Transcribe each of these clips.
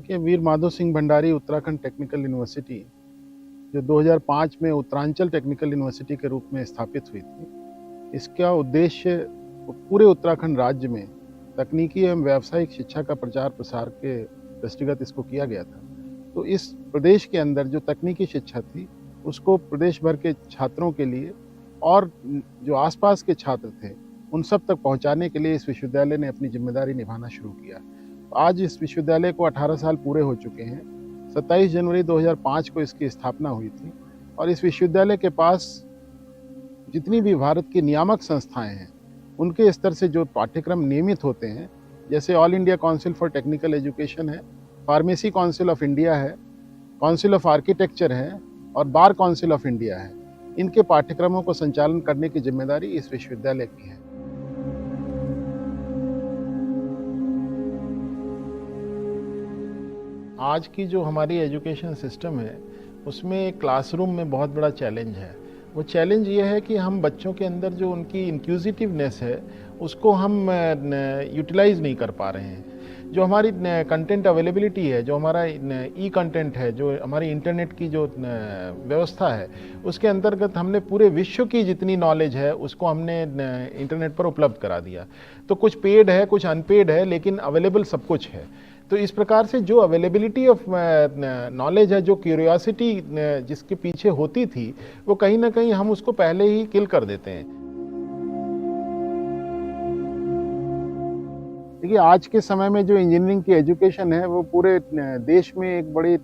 देखिए, वीर Madho Singh Bhandari Uttarakhand technical university जो 2005 में उत्तरांचल टेक्निकल यूनिवर्सिटी के रूप में स्थापित हुई थी, इसका उद्देश्य पूरे उत्तराखंड राज्य में तकनीकी एवं व्यावसायिक शिक्षा का प्रचार प्रसार के दृष्टिगत इसको किया गया था। तो इस प्रदेश के अंदर जो तकनीकी शिक्षा थी, उसको प्रदेश भर के छात्रों के लिए और जो आसपास के छात्र थे, उन सब तक पहुंचाने के लिए इस विश्वविद्यालय ने अपनी जिम्मेदारी निभाना शुरू किया। आज इस विश्वविद्यालय को 18 साल पूरे हो चुके हैं। 27 जनवरी 2005 को इसकी स्थापना हुई थी और इस विश्वविद्यालय के पास जितनी भी भारत की नियामक संस्थाएं हैं, उनके स्तर से जो पाठ्यक्रम नियमित होते हैं, जैसे all India council for technical education है, फार्मेसी काउंसिल ऑफ इंडिया है, काउंसिल ऑफ आर्किटेक्चर है और बार काउंसिल ऑफ इंडिया है, इनके पाठ्यक्रमों को संचालन करने की जिम्मेदारी इस विश्वविद्यालय की है। आज की जो हमारी एजुकेशन सिस्टम है, उसमें क्लासरूम में बहुत बड़ा चैलेंज है। वो चैलेंज ये है कि हम बच्चों के अंदर जो उनकी इंक्लूसिवनेस है, उसको हम यूटिलाइज नहीं कर पा रहे हैं। जो हमारी कंटेंट अवेलेबिलिटी है, जो हमारा ई कंटेंट है, जो हमारी इंटरनेट की जो व्यवस्था है, उसके अंतर्गत हमने पूरे विश्व की जितनी नॉलेज है उसको हमने इंटरनेट पर उपलब्ध करा दिया। तो कुछ पेड है, कुछ अनपेड है, लेकिन अवेलेबल सब कुछ है। तो इस प्रकार से जो अवेलेबिलिटी ऑफ नॉलेज है, जो क्यूरियोसिटी जिसके पीछे होती थी, वो कहीं ना कहीं हम उसको पहले ही किल कर देते हैं। देखिए, आज के समय में जो इंजीनियरिंग की एजुकेशन है, वो पूरे देश में एक बड़े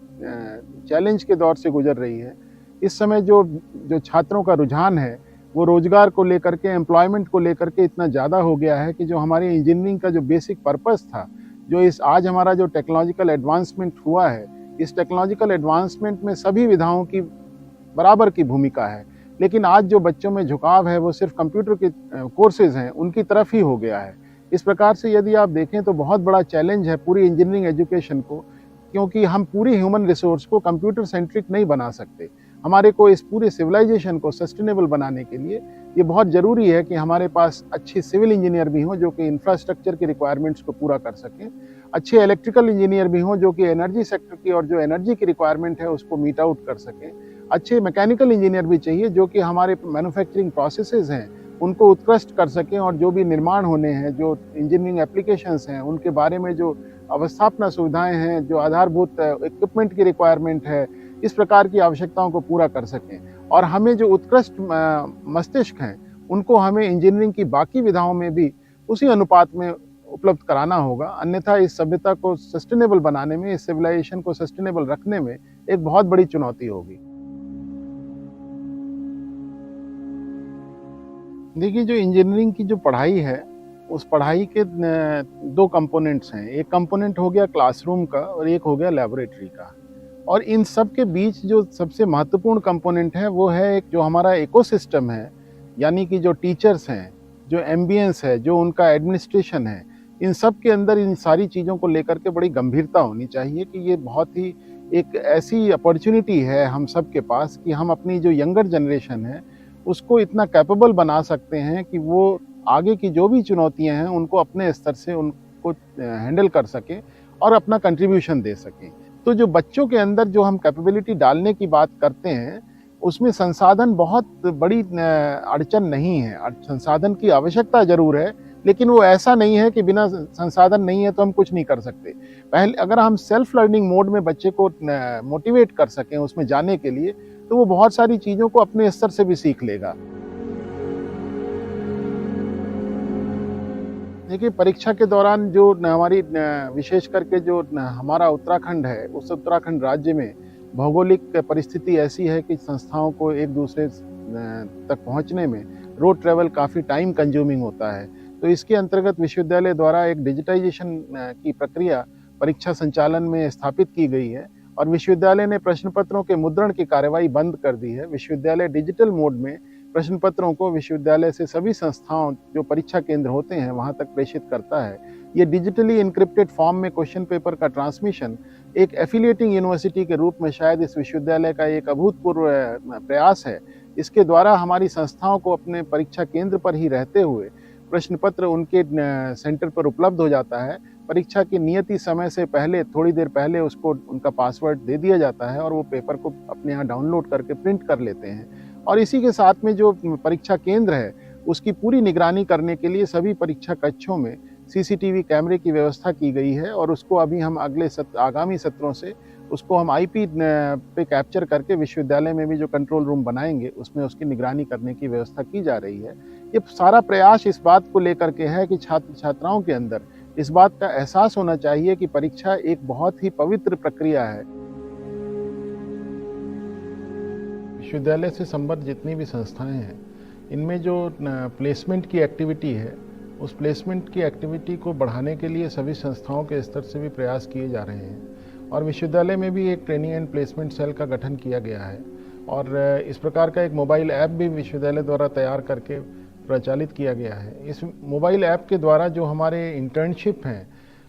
चैलेंज के दौर से गुजर रही है। इस समय जो छात्रों का रुझान है, वो रोजगार को लेकर के, एम्प्लॉयमेंट को लेकर के इतना ज़्यादा हो गया है कि जो हमारी इंजीनियरिंग का जो बेसिक पर्पस था, जो इस आज हमारा जो टेक्नोलॉजिकल एडवांसमेंट हुआ है, इस टेक्नोलॉजिकल एडवांसमेंट में सभी विधाओं की बराबर की भूमिका है। लेकिन आज जो बच्चों में झुकाव है, वो सिर्फ कंप्यूटर के कोर्सेज हैं, उनकी तरफ ही हो गया है। इस प्रकार से यदि आप देखें तो बहुत बड़ा चैलेंज है पूरी इंजीनियरिंग एजुकेशन को, क्योंकि हम पूरी ह्यूमन रिसोर्स को कंप्यूटर सेंट्रिक नहीं बना सकते। हमारे को इस पूरे सिविलाइजेशन को सस्टेनेबल बनाने के लिए ये बहुत ज़रूरी है कि हमारे पास अच्छे सिविल इंजीनियर भी हों, जो कि इंफ्रास्ट्रक्चर की रिक्वायरमेंट्स को पूरा कर सकें। अच्छे इलेक्ट्रिकल इंजीनियर भी हों, जो कि एनर्जी सेक्टर की और जो एनर्जी की रिक्वायरमेंट है उसको मीट आउट कर सकें। अच्छे मैकेनिकल इंजीनियर भी चाहिए, जो कि हमारे मैन्युफैक्चरिंग प्रोसेसेस हैं उनको उत्कृष्ट कर सकें, और जो भी निर्माण होने हैं, जो इंजीनियरिंग एप्लीकेशंस हैं, उनके बारे में जो अवस्थापना सुविधाएं हैं, जो आधारभूत इक्विपमेंट की रिक्वायरमेंट है, इस प्रकार की आवश्यकताओं को पूरा कर सकें। और हमें जो उत्कृष्ट मस्तिष्क हैं, उनको हमें इंजीनियरिंग की बाकी विधाओं में भी उसी अनुपात में उपलब्ध कराना होगा। अन्यथा इस सभ्यता को सस्टेनेबल बनाने में, इस सिविलाइजेशन को सस्टेनेबल रखने में एक बहुत बड़ी चुनौती होगी। देखिए, जो इंजीनियरिंग की जो पढ़ाई है, उस पढ़ाई के दो कंपोनेंट्स हैं। एक कंपोनेंट हो गया क्लासरूम का और एक हो गया लैबोरेटरी का। और इन सब के बीच जो सबसे महत्वपूर्ण कंपोनेंट है, वो है एक जो हमारा इकोसिस्टम है, यानी कि जो टीचर्स हैं, जो एम्बियंस है, जो उनका एडमिनिस्ट्रेशन है, इन सब के अंदर इन सारी चीज़ों को लेकर के बड़ी गंभीरता होनी चाहिए कि ये बहुत ही एक ऐसी अपॉर्चुनिटी है हम सब के पास कि हम अपनी जो यंगर जनरेशन है, उसको इतना कैपेबल बना सकते हैं कि वो आगे की जो भी चुनौतियां हैं, उनको अपने स्तर से उनको हैंडल कर सकें और अपना कंट्रीब्यूशन दे सकें। तो जो बच्चों के अंदर जो हम कैपेबिलिटी डालने की बात करते हैं, उसमें संसाधन बहुत बड़ी अड़चन नहीं है। संसाधन की आवश्यकता जरूर है, लेकिन वो ऐसा नहीं है कि बिना संसाधन नहीं है तो हम कुछ नहीं कर सकते। पहले अगर हम सेल्फ लर्निंग मोड में बच्चे को मोटिवेट कर सकें उसमें जाने के लिए, तो वो बहुत सारी चीज़ों को अपने स्तर से भी सीख लेगा। देखिए, परीक्षा के दौरान जो हमारी विशेष करके जो हमारा उत्तराखंड है, उस उत्तराखंड राज्य में भौगोलिक परिस्थिति ऐसी है कि संस्थाओं को एक दूसरे तक पहुंचने में रोड ट्रैवल काफ़ी टाइम कंज्यूमिंग होता है। तो इसके अंतर्गत विश्वविद्यालय द्वारा एक डिजिटाइजेशन की प्रक्रिया परीक्षा संचालन में स्थापित की गई है और विश्वविद्यालय ने प्रश्न पत्रों के मुद्रण की कार्यवाही बंद कर दी है। विश्वविद्यालय डिजिटल मोड में प्रश्न पत्रों को विश्वविद्यालय से सभी संस्थाओं जो परीक्षा केंद्र होते हैं वहां तक प्रेषित करता है। ये डिजिटली इनक्रिप्टेड फॉर्म में क्वेश्चन पेपर का ट्रांसमिशन एक एफिलिएटिंग यूनिवर्सिटी के रूप में शायद इस विश्वविद्यालय का एक अभूतपूर्व प्रयास है। इसके द्वारा हमारी संस्थाओं को अपने परीक्षा केंद्र पर ही रहते हुए प्रश्न पत्र उनके सेंटर पर उपलब्ध हो जाता है, परीक्षा की नियति समय से पहले, थोड़ी देर पहले उसको उनका पासवर्ड दे दिया जाता है और वो पेपर को अपने यहाँ डाउनलोड करके प्रिंट कर लेते हैं। और इसी के साथ में जो परीक्षा केंद्र है, उसकी पूरी निगरानी करने के लिए सभी परीक्षा कक्षों में सीसीटीवी कैमरे की व्यवस्था की गई है और उसको अभी हम आगामी सत्रों से उसको हम आईपी पे कैप्चर करके विश्वविद्यालय में भी जो कंट्रोल रूम बनाएंगे, उसमें उसकी निगरानी करने की व्यवस्था की जा रही है। ये सारा प्रयास इस बात को लेकर के है कि छात्र छात्राओं के अंदर इस बात का एहसास होना चाहिए कि परीक्षा एक बहुत ही पवित्र प्रक्रिया है। विश्वविद्यालय से संबद्ध जितनी भी संस्थाएं हैं, इनमें जो प्लेसमेंट की एक्टिविटी है, उस प्लेसमेंट की एक्टिविटी को बढ़ाने के लिए सभी संस्थाओं के स्तर से भी प्रयास किए जा रहे हैं और विश्वविद्यालय में भी एक ट्रेनिंग एंड प्लेसमेंट सेल का गठन किया गया है और इस प्रकार का एक मोबाइल ऐप भी विश्वविद्यालय द्वारा तैयार करके प्रचालित किया गया है। इस मोबाइल ऐप के द्वारा जो हमारे इंटर्नशिप हैं,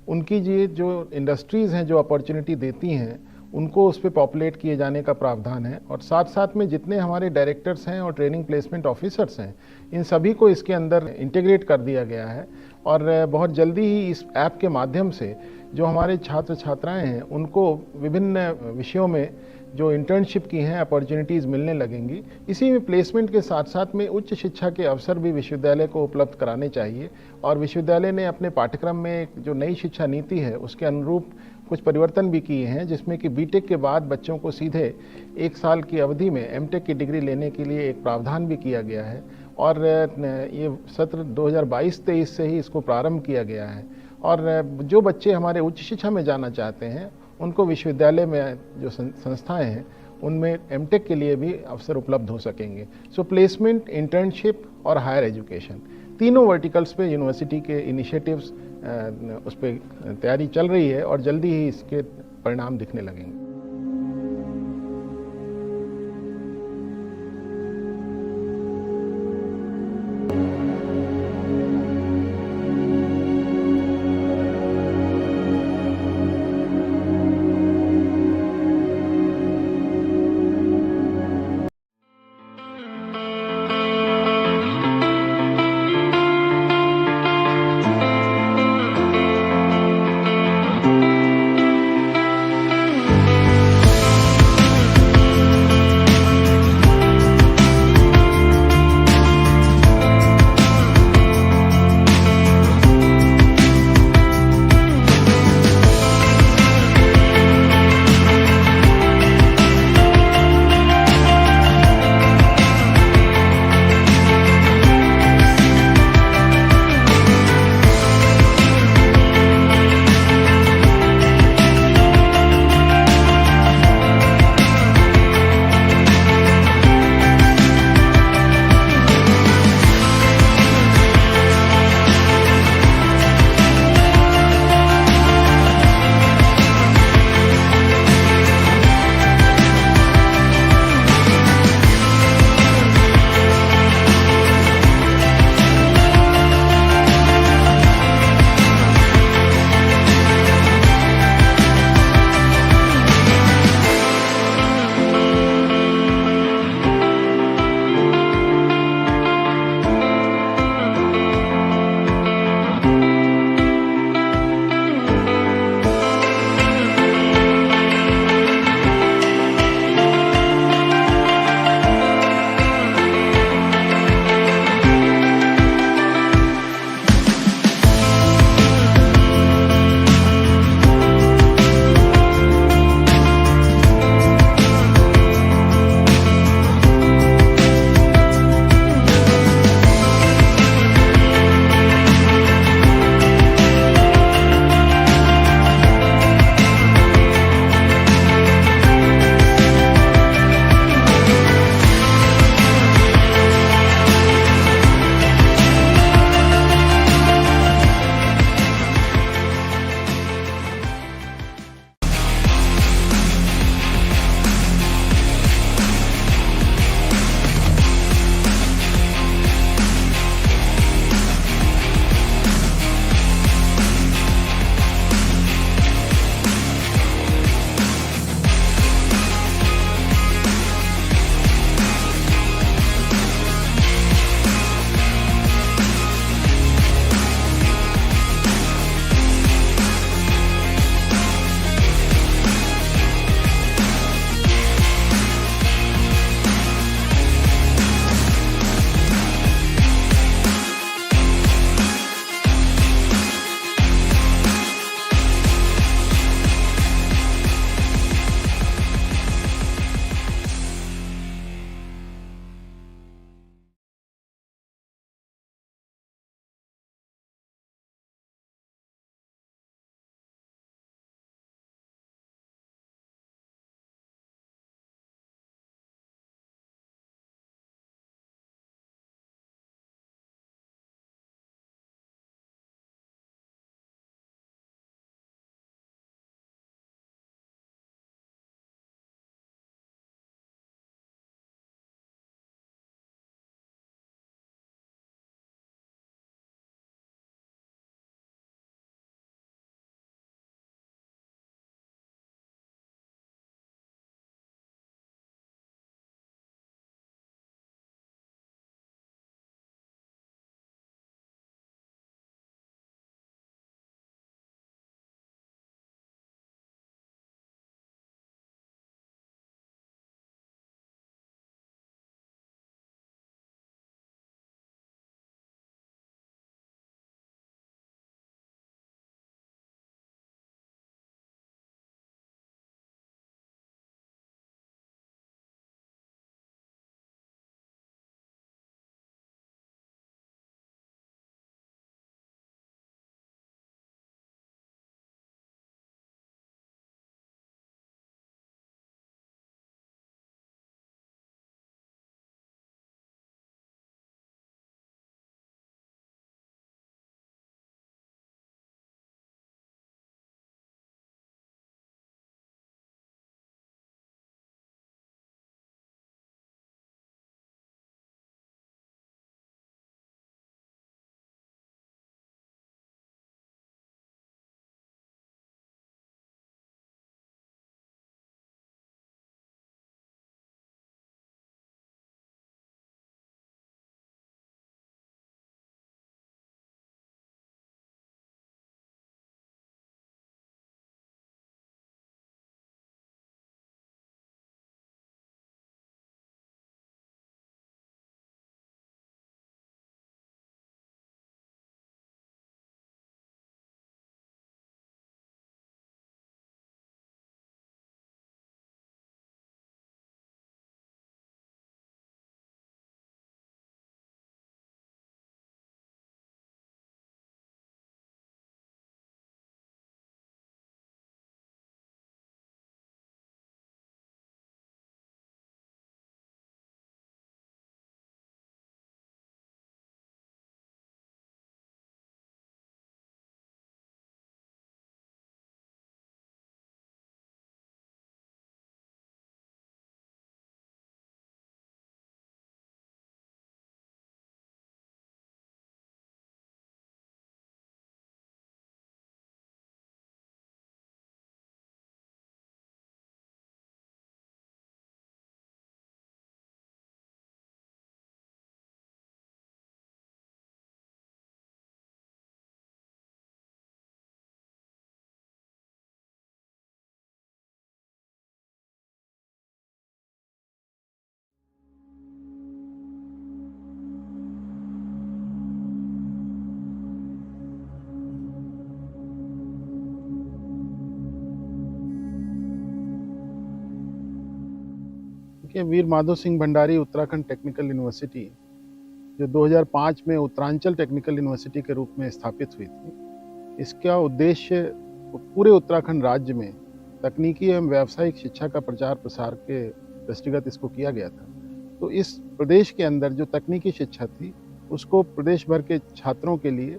उनकी जो इंडस्ट्रीज़ हैं जो अपॉर्चुनिटी देती हैं, उनको उस पर पॉपुलेट किए जाने का प्रावधान है और साथ साथ में जितने हमारे डायरेक्टर्स हैं और ट्रेनिंग प्लेसमेंट ऑफिसर्स हैं, इन सभी को इसके अंदर इंटीग्रेट कर दिया गया है और बहुत जल्दी ही इस ऐप के माध्यम से जो हमारे छात्र छात्राएं हैं, उनको विभिन्न विषयों में जो इंटर्नशिप की हैं अपॉर्चुनिटीज़ मिलने लगेंगी। इसी में प्लेसमेंट के साथ साथ में उच्च शिक्षा के अवसर भी विश्वविद्यालय को उपलब्ध कराने चाहिए और विश्वविद्यालय ने अपने पाठ्यक्रम में जो नई शिक्षा नीति है, उसके अनुरूप कुछ परिवर्तन भी किए हैं, जिसमें कि बीटेक के बाद बच्चों को सीधे 1 साल की अवधि में एमटेक की डिग्री लेने के लिए एक प्रावधान भी किया गया है और ये सत्र 2022-23 से ही इसको प्रारंभ किया गया है और जो बच्चे हमारे उच्च शिक्षा में जाना चाहते हैं, उनको विश्वविद्यालय में जो संस्थाएं हैं, उनमें एमटेक के लिए भी अवसर उपलब्ध हो सकेंगे। सो प्लेसमेंट, इंटर्नशिप और हायर एजुकेशन, तीनों वर्टिकल्स पे यूनिवर्सिटी के इनिशिएटिव्स उस पर तैयारी चल रही है और जल्दी ही इसके परिणाम दिखने लगेंगे। देखिए, वीर माधो सिंह भंडारी उत्तराखंड टेक्निकल यूनिवर्सिटी जो 2005 में उत्तरांचल टेक्निकल यूनिवर्सिटी के रूप में स्थापित हुई थी, इसका उद्देश्य पूरे उत्तराखंड राज्य में तकनीकी एवं व्यावसायिक शिक्षा का प्रचार प्रसार के दृष्टिगत इसको किया गया था। तो इस प्रदेश के अंदर जो तकनीकी शिक्षा थी, उसको प्रदेश भर के छात्रों के लिए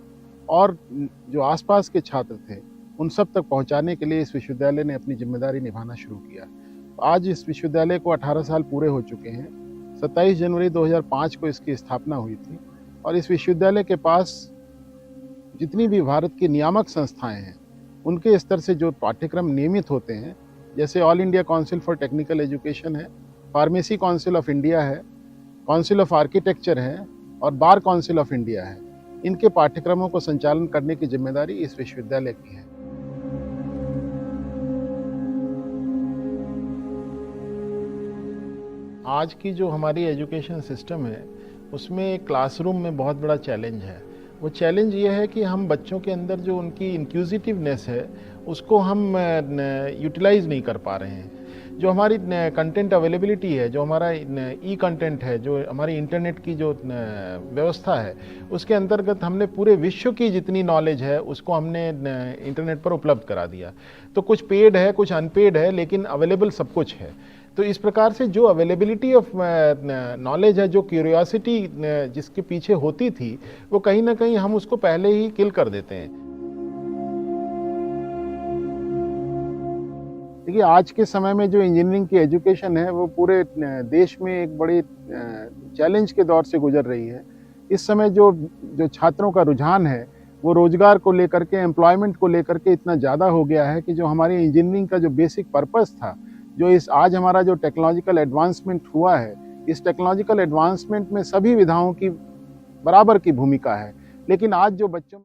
और जो आसपास के छात्र थे, उन सब तक पहुंचाने के लिए इस विश्वविद्यालय ने अपनी जिम्मेदारी निभाना शुरू किया। आज इस विश्वविद्यालय को 18 साल पूरे हो चुके हैं। 27 जनवरी 2005 को इसकी स्थापना हुई थी और इस विश्वविद्यालय के पास जितनी भी भारत की नियामक संस्थाएं हैं, उनके स्तर से जो पाठ्यक्रम नियमित होते हैं, जैसे all India council for technical education है, फार्मेसी काउंसिल ऑफ इंडिया है, काउंसिल ऑफ आर्किटेक्चर है और बार काउंसिल ऑफ इंडिया है, इनके पाठ्यक्रमों को संचालन करने की जिम्मेदारी इस विश्वविद्यालय की है। आज की जो हमारी एजुकेशन सिस्टम है, उसमें क्लासरूम में बहुत बड़ा चैलेंज है। वो चैलेंज ये है कि हम बच्चों के अंदर जो उनकी इंक्लूसिवनेस है, उसको हम यूटिलाइज़ नहीं कर पा रहे हैं। जो हमारी कंटेंट अवेलेबिलिटी है, जो हमारा ई कंटेंट है, जो हमारी इंटरनेट की जो व्यवस्था है, उसके अंतर्गत हमने पूरे विश्व की जितनी नॉलेज है, उसको हमने इंटरनेट पर उपलब्ध करा दिया। तो कुछ पेड है, कुछ अनपेड है, लेकिन अवेलेबल सब कुछ है। तो इस प्रकार से जो अवेलेबिलिटी ऑफ नॉलेज है, जो क्यूरियोसिटी जिसके पीछे होती थी, वो कहीं ना कहीं हम उसको पहले ही किल कर देते हैं। देखिए, आज के समय में जो इंजीनियरिंग की एजुकेशन है, वो पूरे देश में एक बड़ी चैलेंज के दौर से गुजर रही है। इस समय जो जो छात्रों का रुझान है, वो रोजगार को लेकर के, एम्प्लॉयमेंट को लेकर के इतना ज़्यादा हो गया है कि जो हमारी इंजीनियरिंग का जो बेसिक पर्पस था, जो इस आज हमारा जो टेक्नोलॉजिकल एडवांसमेंट हुआ है, इस टेक्नोलॉजिकल एडवांसमेंट में सभी विधाओं की बराबर की भूमिका है। लेकिन आज जो बच्चों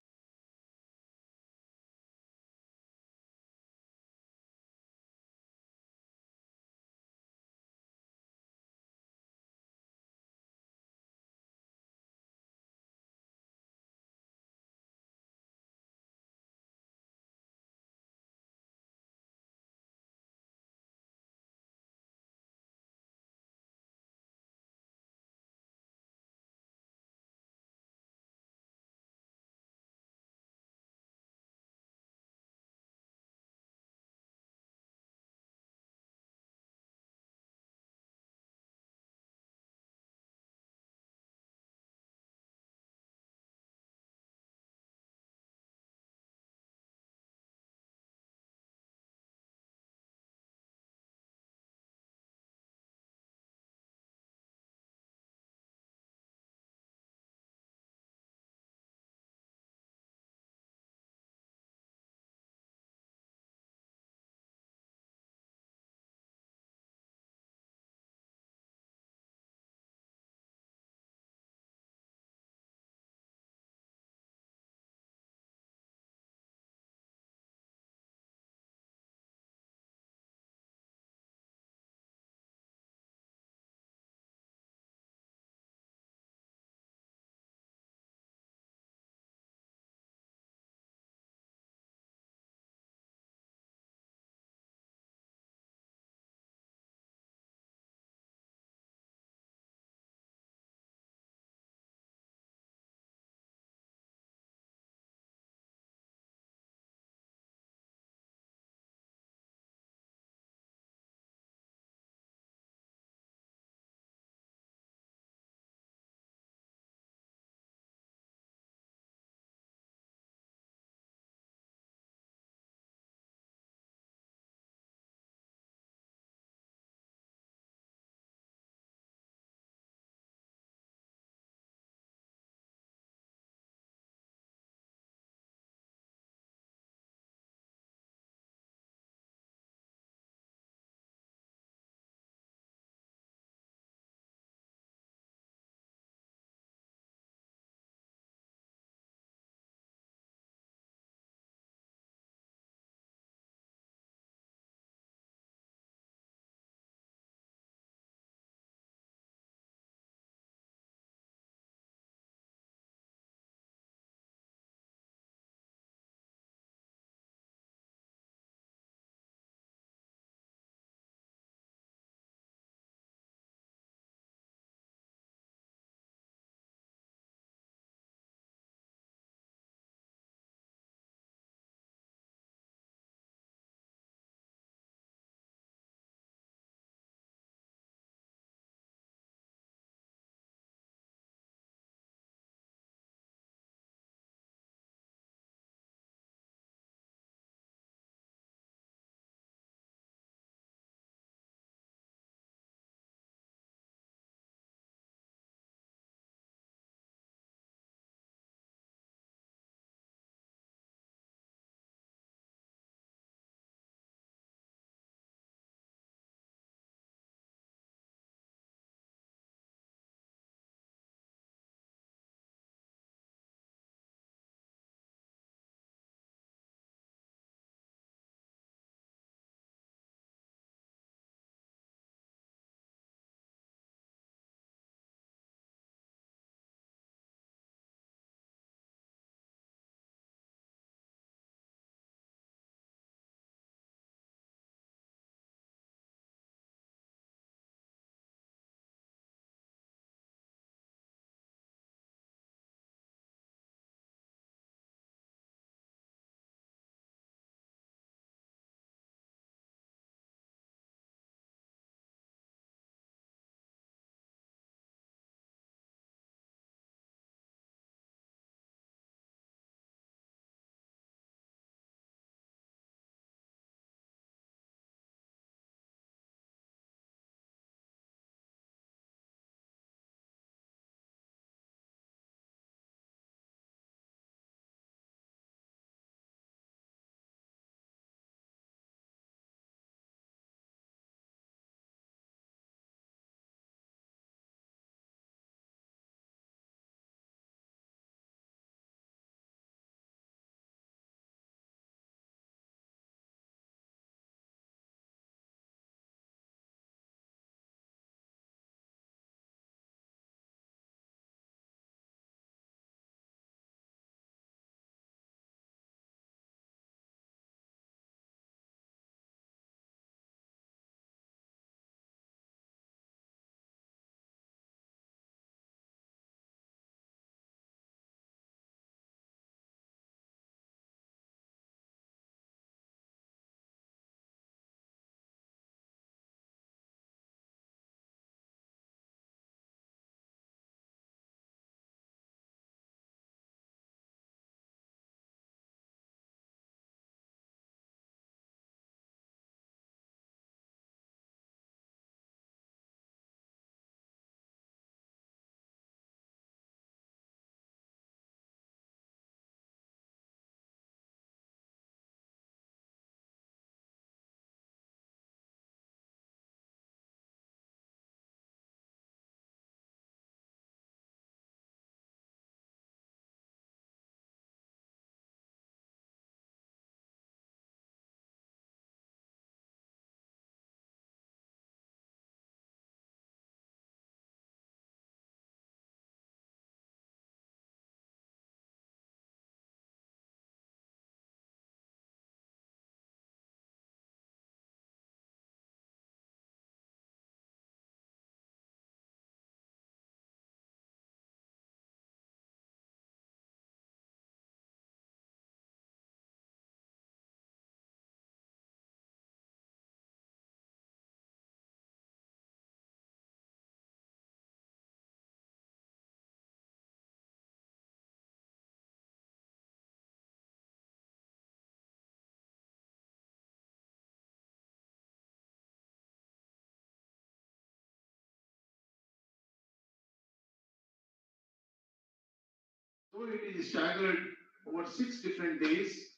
Though it is staggered over 6 different days,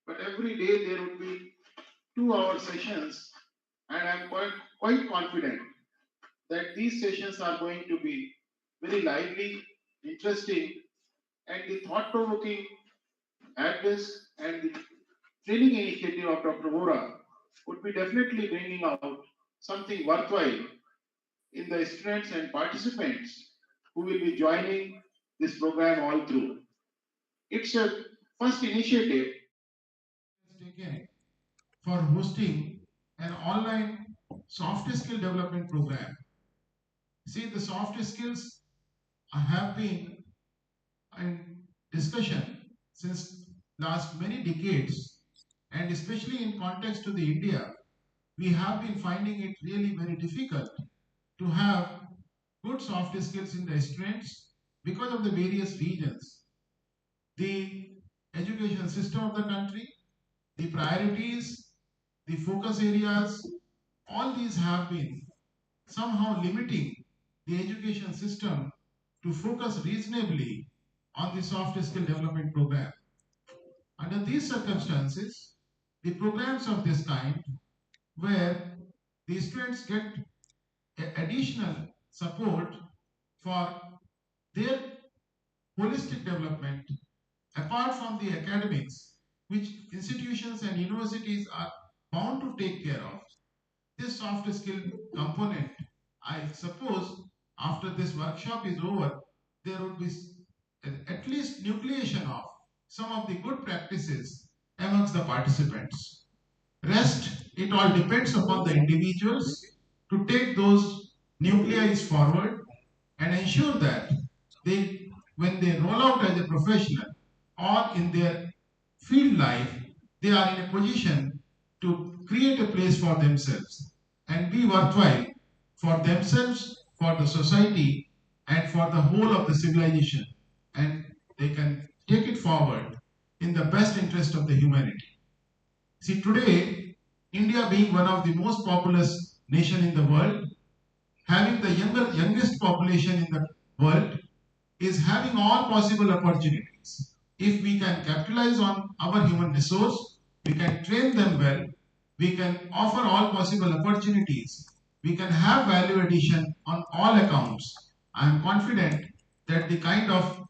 but every day there would be 2 hour sessions, and I'm quite confident that these sessions are going to be very lively, interesting, and the thought provoking address and the training initiative of Dr. Vora would be definitely bringing out something worthwhile in the students and participants who will be joining this program all through. It's a first initiative taken for hosting an online soft skill development program. See, the soft skills have been in discussion since last many decades, and especially in context to the India, we have been finding it really very difficult to have good soft skills in the students because of the various regions, the education system of the country, the priorities, the focus areas, all these have been somehow limiting the education system to focus reasonably on the soft skill development program. Under these circumstances, the programs of this kind, where the students get additional support for their holistic development apart from the academics, which institutions and universities are bound to take care of, this soft skill component, I suppose after this workshop is over, there would be at least nucleation of some of the good practices amongst the participants. Rest, it all depends upon the individuals to take those nuclei forward and ensure that they, when they roll out as a professional or in their field life, they are in a position to create a place for themselves and be worthwhile for themselves, for the society, and for the whole of the civilization. And they can take it forward in the best interest of the humanity. See, today, India being one of the most populous nation in the world, having the youngest population in the world, is having all possible opportunities. If we can capitalize on our human resource, we can train them well, we can offer all possible opportunities, we can have value addition on all accounts. I am confident that the kind of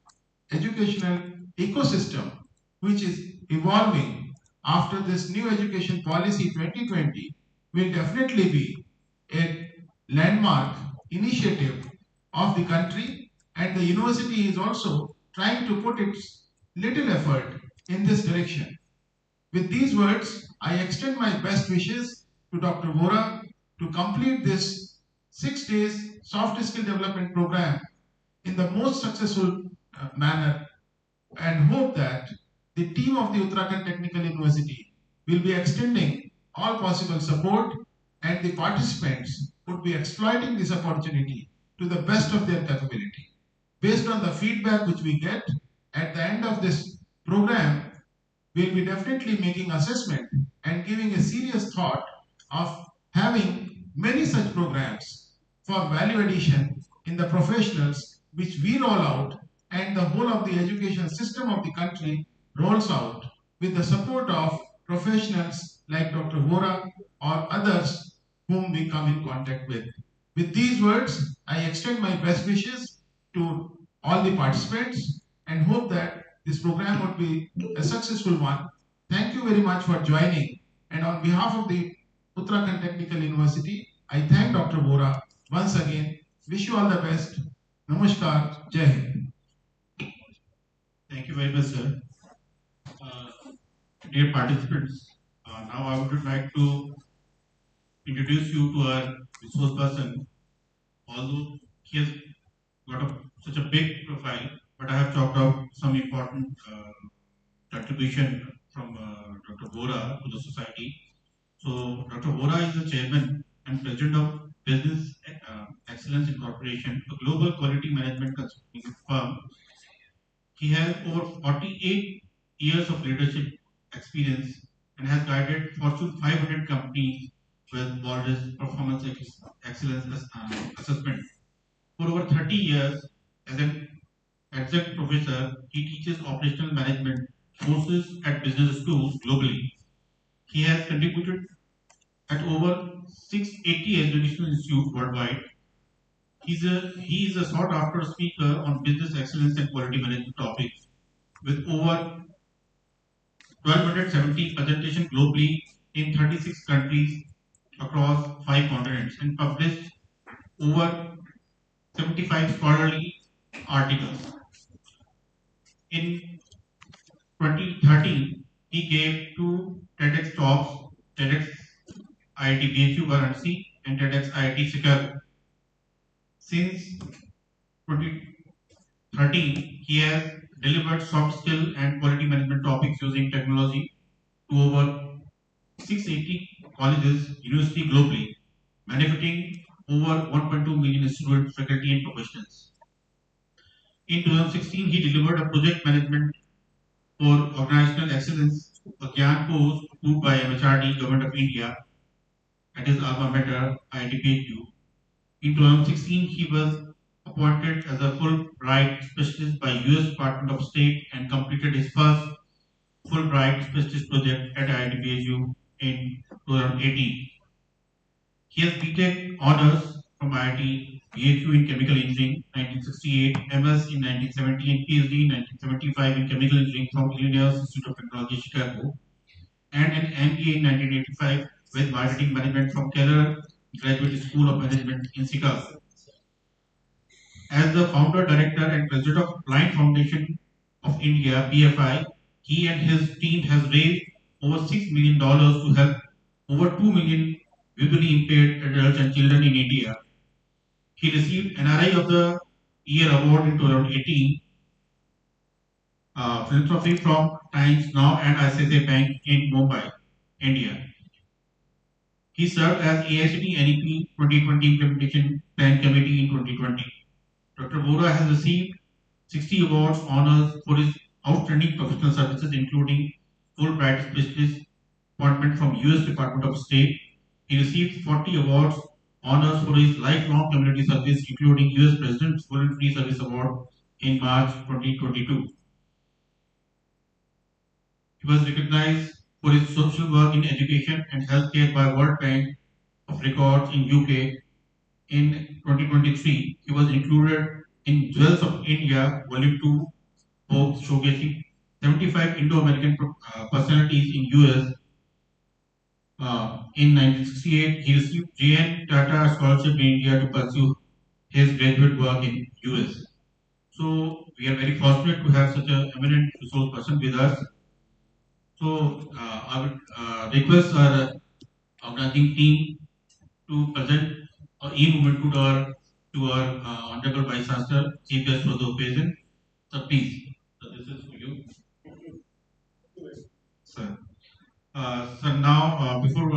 educational ecosystem which is evolving after this new education policy 2020 will definitely be a landmark initiative of the country, and the university is also trying to put its little effort in this direction. With these words, I extend my best wishes to Dr. Vora to complete this 6 days soft skill development program in the most successful manner, and hope that the team of the Uttarakhand Technical University will be extending all possible support, and the participants would be exploiting this opportunity to the best of their capability. Based on the feedback which we get at the end of this program, we'll be definitely making assessment and giving a serious thought of having many such programs for value addition in the professionals which we roll out and the whole of the education system of the country rolls out with the support of professionals like Dr. Vora or others whom we come in contact with. With these words, I extend my best wishes to all the participants and hope that this program would be a successful one. Thank you very much for joining. And on behalf of the Uttarakhand Technical University, I thank Dr. Vora once again. Wish you all the best. Namaskar. Jai Hind. Thank you very much, sir. Uh, Dear participants, now I would like to introduce you to our resource person. Although he has got such a big profile, but I have chalked out some important contribution from Dr. Vora to the society. So, Dr. Vora is the chairman and president of Business Excellence Incorporation, a global quality management consulting firm. He has over 48 years of leadership experience and has guided Fortune 500 companies with Walrus Performance Excellence Assessment. For over 30 years as an Adjunct professor, he teaches operational management courses at business schools globally. He has contributed at over 680 educational institutes worldwide. He is a sought after speaker on business excellence and quality management topics with over 1270 presentations globally in 36 countries across 5 continents and published over 75 scholarly articles. In 2013, he gave two TEDx talks, TEDx IIT BHU Varanasi and TEDx IIT Chicago. Since 2013, he has delivered soft skill and quality management topics using technology to over 680 colleges, universities globally, benefiting over 1.2 million students, faculty, and professionals. In 2016, he delivered a project management for organizational excellence, a Gyan course approved by MHRD, Government of India, at his alma mater, IIT PHU. In 2016, he was appointed as a Fulbright specialist by US Department of State and completed his first Fulbright specialist project at IIT PHU in 2018. He has BTech honors from IIT BHU in Chemical Engineering 1968, MS in 1970, and PhD in 1975 in Chemical Engineering from Illinois Institute of Technology, Chicago, and an MBA in 1985 with Marketing Management from Keller Graduate School of Management in Chicago. As the founder, director, and president of Blind Foundation of India (BFI), he and his team has raised over $6 million to help over 2 million visually impaired adults and children in India. He received NRI of the Year award in 2018, philanthropy from Times Now and ICICI Bank in Mumbai, India. He served as AICTE NEP 2020 Implementation Plan Committee in 2020. Dr. Vora has received 60 awards, honors for his outstanding professional services, including Fulbright Specialist appointment from US Department of State. He received 40 awards, honors for his lifelong community service, including US President's Voluntary Service Award in March 2022. He was recognized for his social work in education and healthcare by World Bank of Records in UK. In 2023, he was included in Jewels of India Volume 2 book showcasing 75 Indo-American personalities in US. In 1968, he received J.N. Tata Scholarship in India to pursue his graduate work in US. So we are very fortunate to have such an eminent resource person with us. So I would request our organizing team to present e-movement to our Honorable Vice Chancellor, Chief Guest for the occasion. So please, so this is for you, sir. Sir, now before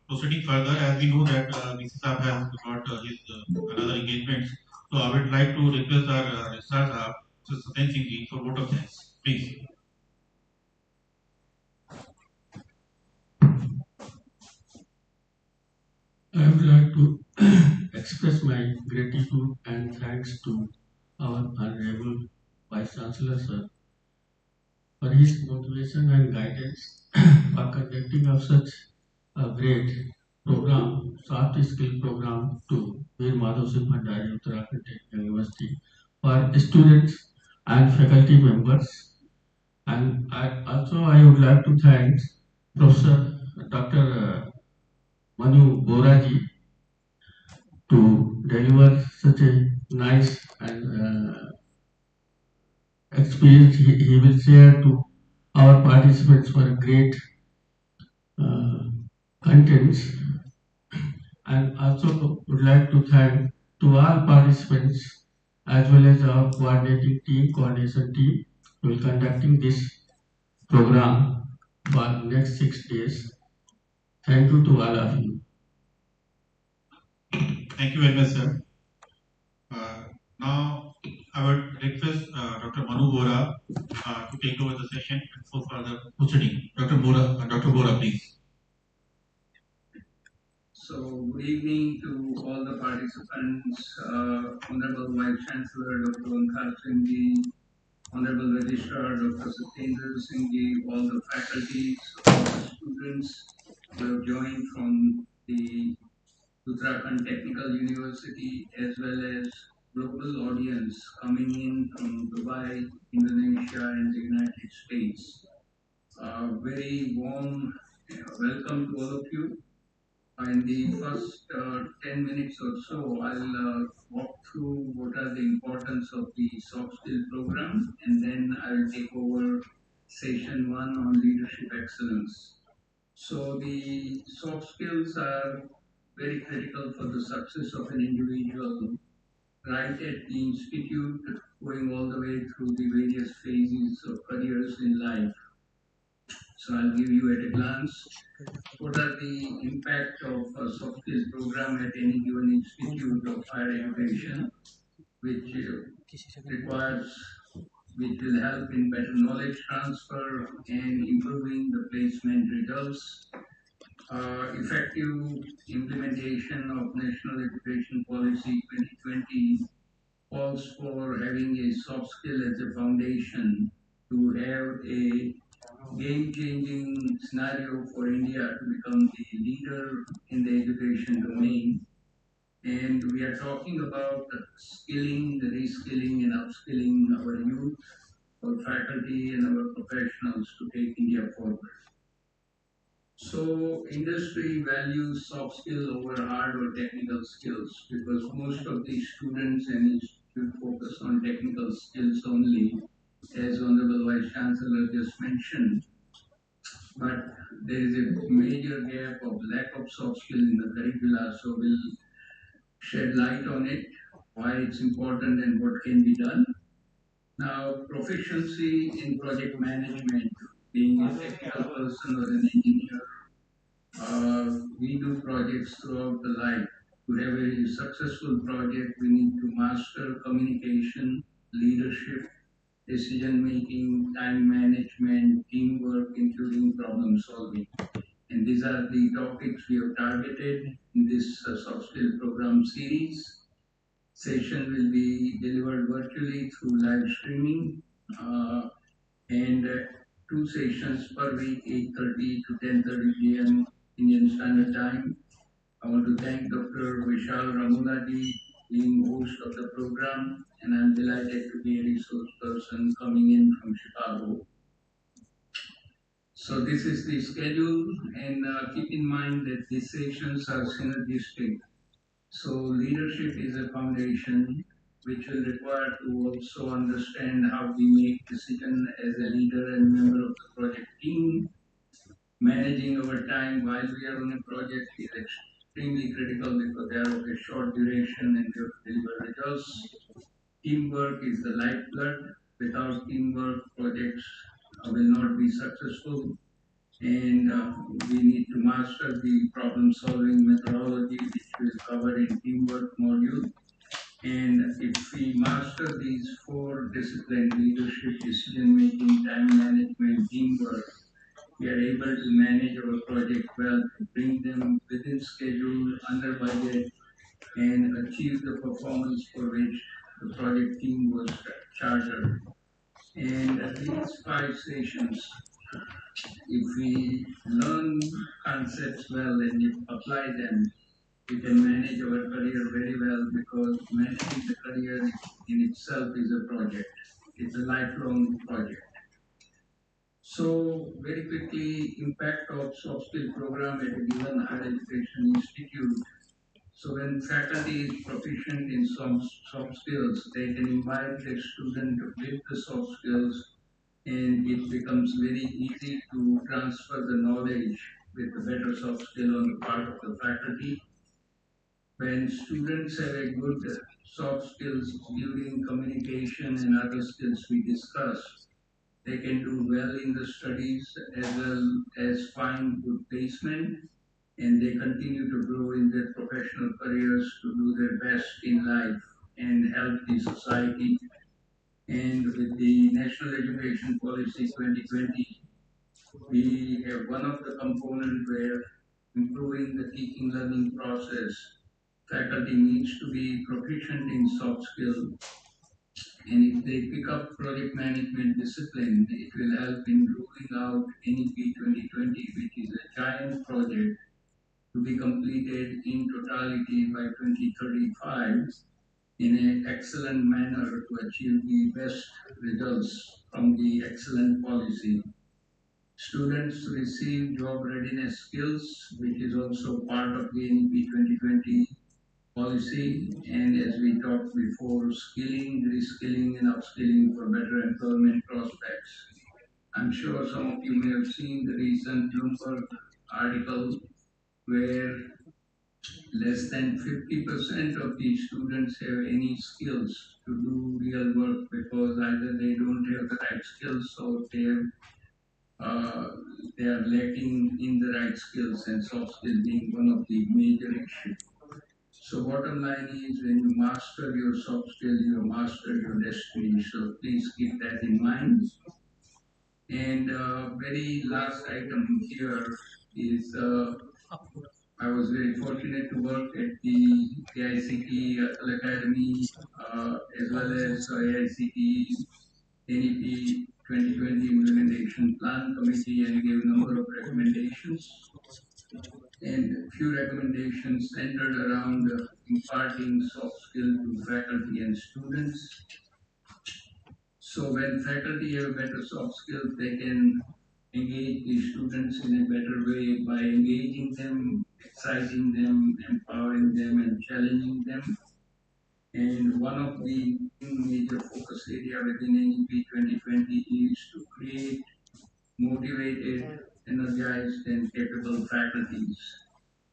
proceeding further, as we know that VC Saab has got his another engagement, so I would like to request our Registrar Saab, Mr. Satyen Singh Ji, for vote of thanks. Please. I would like to express my gratitude and thanks to our Honorable Vice Chancellor Sir for his motivation and guidance for conducting of such a great program, soft skill program to Vmsbutu Bhandari Uttarakhand Technical University for students and faculty members. And I would like to thank Professor Dr. Manu Boraji to deliver such a nice and experience he will share to our participants for great uh, contents. And also would like to thank to all participants as well as our coordination team who will conducting this program for next 6 days. Thank you to all of you. Thank you very much, sir. Now, I would request Dr. Manu Bora to take over the session and for further proceeding. Dr. Bora, please. So, good evening to all the participants, Honorable Vice Chancellor Dr. Onkar Singh ji, Honorable Registrar Dr. Satyendra Singh ji, all the faculties, all the students who have joined from the Uttarakhand Technical University, as well as global audience coming in from Dubai, Indonesia, and the United States. Very warm welcome to all of you. In the first 10 minutes or so, I'll walk through what are the importance of the soft skill program, and then I'll take over session one on leadership excellence. So the soft skills are very critical for the success of an individual, right at the institute, going all the way through the various phases of careers in life. So I'll give you at a glance what are the impact of a soft skills program at any given institute of higher education, which requires, which will help in better knowledge transfer and improving the placement results. Effective implementation of National Education Policy 2020 calls for having a soft skill as a foundation to have a game-changing scenario for India to become the leader in the education domain. And we are talking about skilling, reskilling, and upskilling our youth, our faculty, and our professionals to take India forward. So, industry values soft skill over hard or technical skills because most of the students and institute focus on technical skills only, as Honorable Vice Chancellor just mentioned. But there is a major gap of lack of soft skill in the curricula, so we'll shed light on it, why it's important and what can be done. Now, proficiency in project management, being a technical person or an engineer, we do projects throughout the life. To have a successful project, we need to master communication, leadership, decision making, time management, teamwork, including problem solving. And these are the topics we have targeted in this soft skill program series. Session will be delivered virtually through live streaming and two sessions per week, 8:30 to 10:30 p.m. Indian Standard Time. I want to thank Dr. Vishal Ramuladi, being host of the program, and I'm delighted to be a resource person coming in from Chicago. So this is the schedule, and keep in mind that these sessions are synergistic. So leadership is a foundation which will require to also understand how we make decision as a leader and member of the project team. Managing our time while we are on a project is extremely critical because they are of a short duration and we have to deliver results. Teamwork is the lifeblood. Without teamwork, projects will not be successful. And we need to master the problem solving methodology, which we'll cover in teamwork module. And if we master these four disciplines, leadership, decision making, time management, teamwork, we are able to manage our project well, bring them within schedule, under budget, and achieve the performance for which the project team was chartered. And these five sessions, if we learn concepts well and if apply them, we can manage our career very well because managing the career in itself is a project. It's a lifelong project. So very quickly, impact of soft skill program at a given higher education institute. So when faculty is proficient in some soft skills, they can invite their student with the soft skills and it becomes very easy to transfer the knowledge with a better soft skill on the part of the faculty. When students have a good soft skills during communication and other skills we discussed, they can do well in the studies as well as find good placement and they continue to grow in their professional careers to do their best in life and help the society. And with the National Education Policy 2020, we have one of the components where improving the teaching learning process. Faculty needs to be proficient in soft skills, and if they pick up project management discipline, it will help in rolling out NEP 2020, which is a giant project to be completed in totality by 2035 in an excellent manner to achieve the best results from the excellent policy. Students receive job readiness skills, which is also part of the NEP 2020 policy. And as we talked before, skilling, reskilling, and upskilling for better employment prospects. I'm sure some of you may have seen the recent Bloomberg article where less than 50% of these students have any skills to do real work because either they don't have the right skills or uh, they are lacking in the right skills, and soft skills being one of the major issues. So bottom line is when you master your soft skills, you master your destiny. So please keep that in mind. And very last item here is I was very fortunate to work at the AICT Atal Academy as well as AICT NEP 2020 Implementation Plan Committee and gave a number of recommendations. And few recommendations centered around imparting soft skill to faculty and students. So when faculty have better soft skills, they can engage the students in a better way by engaging them, exciting them, empowering them, and challenging them. And one of the major focus area within NEP 2020 is to create motivated, energized, and capable faculties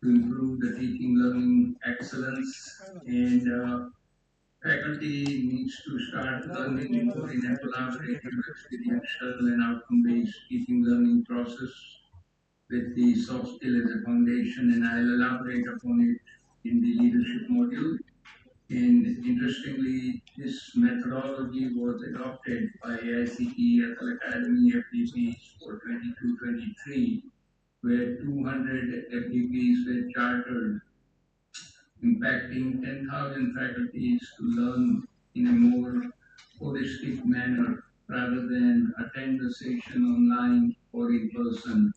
to improve the teaching learning excellence. And faculty needs to start learning more in a collaborative, experiential, and outcome-based teaching learning process with the soft skill as a foundation, and I'll elaborate upon it in the leadership module. And interestingly, this methodology was adopted by AICT Atal Academy FDPs for 22-23, where 200 FDPs were chartered, impacting 10,000 faculties to learn in a more holistic manner rather than attend the session online or in person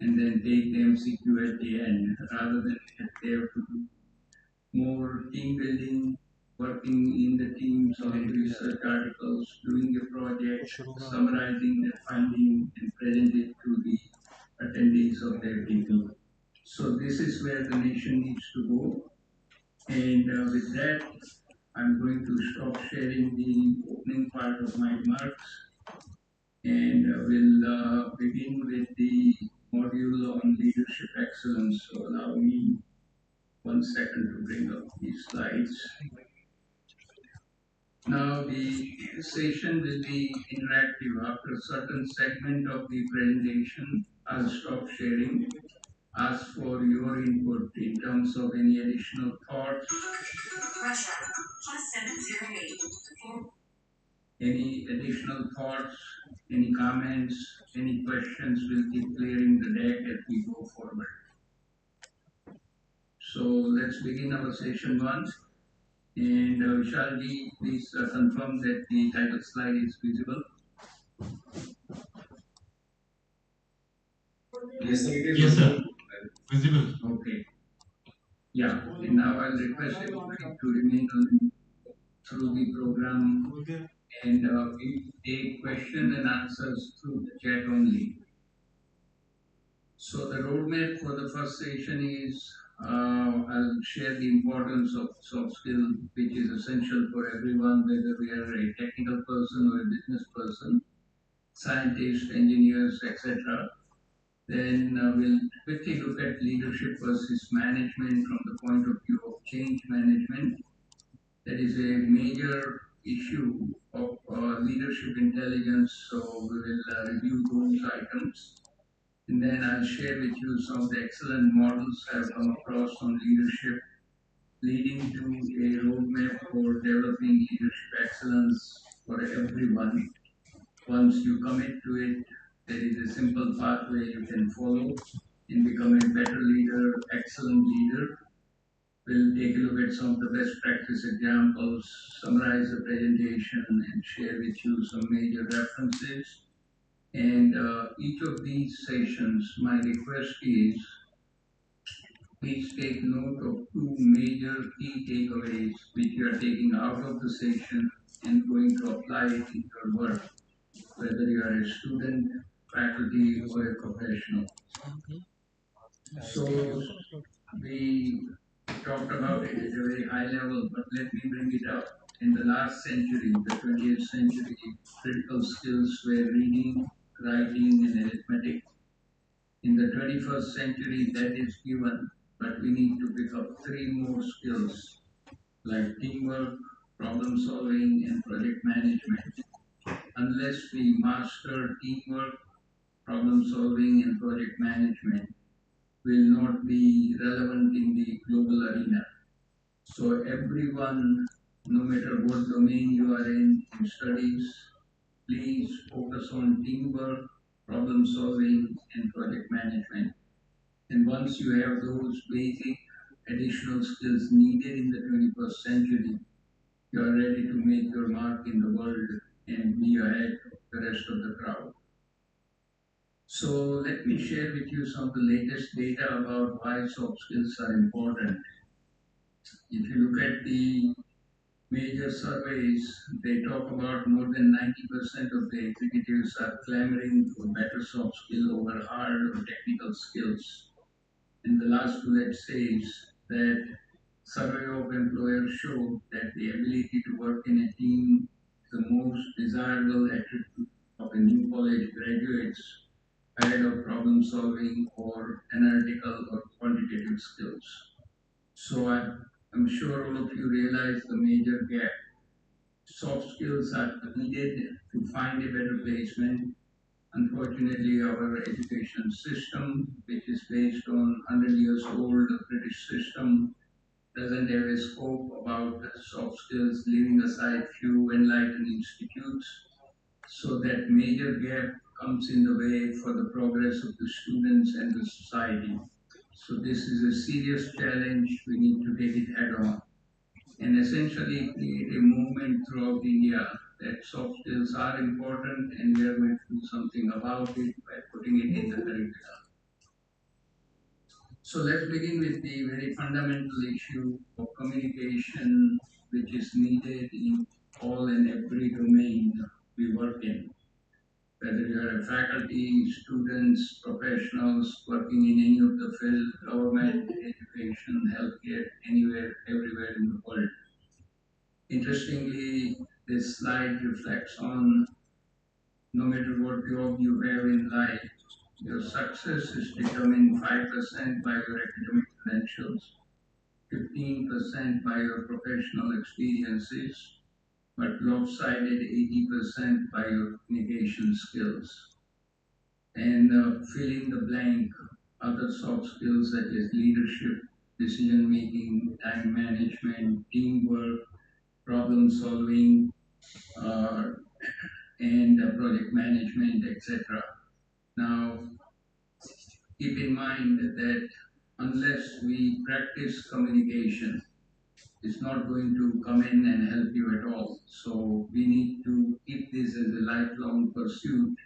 and then take the MCQ at the end, rather than they have to do more team building, working in the teams on the research articles, doing a project, summarizing the finding, and present it to the attendees of their people. So this is where the nation needs to go. And with that, I'm going to stop sharing the opening part of my remarks and we'll begin with the module on leadership excellence. So allow me 1 second to bring up these slides. Now the session will be interactive. After a certain segment of the presentation, I'll stop sharing, ask for your input in terms of any additional thoughts, any additional thoughts, any comments, any questions. We'll keep clearing the deck as we go forward. So let's begin our session 1. And Vishalji, please confirm that the title slide is visible. Yes, sir. Yes, sir. Visible. Okay. Yeah. And now I'll request everybody to remain on through the program, and we take questions and answers through the chat only. So the roadmap for the first session is I'll share the importance of soft skill, which is essential for everyone, whether we are a technical person or a business person, scientists, engineers, etc. Then we'll quickly look at leadership versus management from the point of view of change management. That is a major issue of leadership intelligence, so we will review those items. And then I'll share with you some of the excellent models I've come across on leadership, leading to a roadmap for developing leadership excellence for everyone. Once you commit to it, there is a simple pathway you can follow. and become a better leader, excellent leader. We'll take a look at some of the best practice examples, summarize the presentation, and share with you some major references. And each of these sessions, my request is please take note of two major key takeaways which you are taking out of the session and going to apply it in your work, whether you are a student, faculty, or a professional. So we talked about it at a very high level, but let me bring it up. In the last century, the 20th century, critical skills were reading, writing, and arithmetic. In the 21st century, that is given, but we need to pick up three more skills like teamwork, problem solving, and project management. Unless we master teamwork, problem solving, and project management, will not be relevant in the global arena. So everyone, no matter what domain you are in studies, please focus on teamwork, problem solving, and project management. And once you have those basic additional skills needed in the 21st century, you are ready to make your mark in the world and be ahead of the rest of the crowd. So let me share with you some of the latest data about why soft skills are important. If you look at the major surveys, they talk about more than 90% of the executives are clamoring for better soft skill over hard or technical skills. And the last bullet says that survey of employers show that the ability to work in a team is the most desirable attribute of a new college graduates ahead of problem solving or analytical or quantitative skills. So I'm sure all of you realize the major gap. Soft skills are needed to find a better placement. Unfortunately, our education system, which is based on 100 years old British system, doesn't have a scope about soft skills, leaving aside few enlightened institutes. So that major gap comes in the way for the progress of the students and the society. So this is a serious challenge. We need to take it head on and essentially create a movement throughout India that soft skills are important and we are going to do something about it by putting it in the curriculum. So let's begin with the very fundamental issue of communication, which is needed in all and every domain we work in. Whether you are a faculty, students, professionals working in any of the field, government, education, healthcare, anywhere, everywhere in the world. Interestingly, this slide reflects on no matter what job you have in life, your success is determined 5% by your academic credentials, 15% by your professional experiences, but lopsided 80% by your communication skills. And fill in the blank, other soft skills such as leadership, decision making, time management, teamwork, problem solving, uh, and project management, etc. Now, keep in mind that unless we practice communication, it's not going to come in and help you at all. So we need to keep this as a lifelong pursuit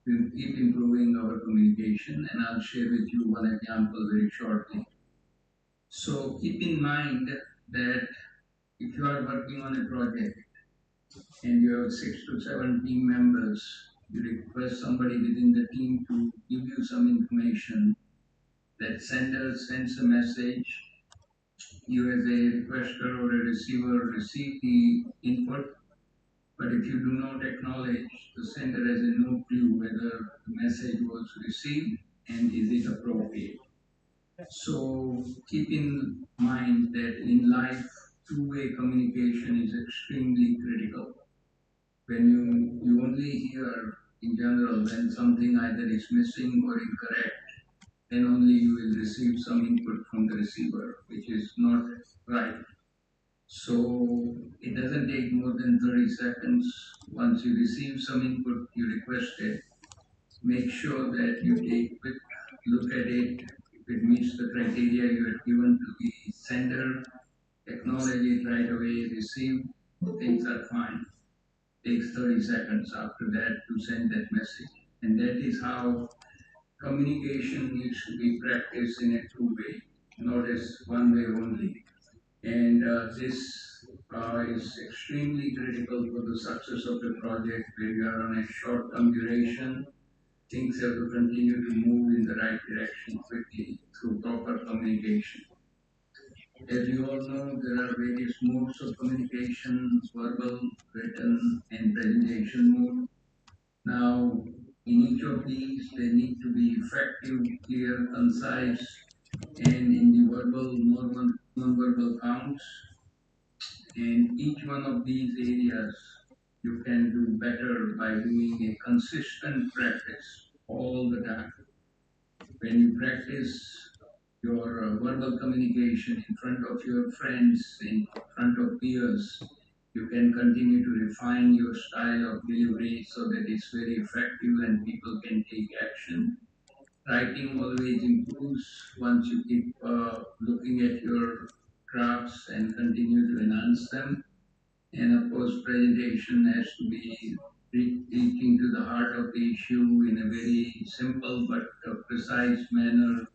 to keep improving our communication, and I'll share with you one example very shortly. So keep in mind that if you are working on a project and you have 6 to 7 team members, you request somebody within the team to give you some information. That sender sends a message. You, as a requester or a receiver, receive the input. But if you do not acknowledge, the sender has no clue whether the message was received and is it appropriate. So keep in mind that in life, two-way communication is extremely critical. When you only hear in general when something either is missing or incorrect, then only you will receive some input from the receiver, which is not right. So it doesn't take more than 30 seconds. Once you receive some input you requested, make sure that you take quick look at it. If it meets the criteria you had given to the sender, acknowledge it right away, receive, things are fine. Takes 30 seconds after that to send that message. And that is how communication needs to be practiced in a two-way, not as one way only. And this is extremely critical for the success of the project where we are on a short-term duration. Things have to continue to move in the right direction quickly through proper communication. As you all know, there are various modes of communication: verbal, written, and presentation mode. Now, in each of these, they need to be effective, clear, concise, and in the verbal, non-verbal counts. And each one of these areas you can do better by doing a consistent practice all the time. When you practice your verbal communication in front of your friends, in front of peers, you can continue to refine your style of delivery so that it's very effective and people can take action. Writing always improves once you keep looking at your drafts and continue to enhance them. And of course, presentation has to be reaching to the heart of the issue in a very simple but precise manner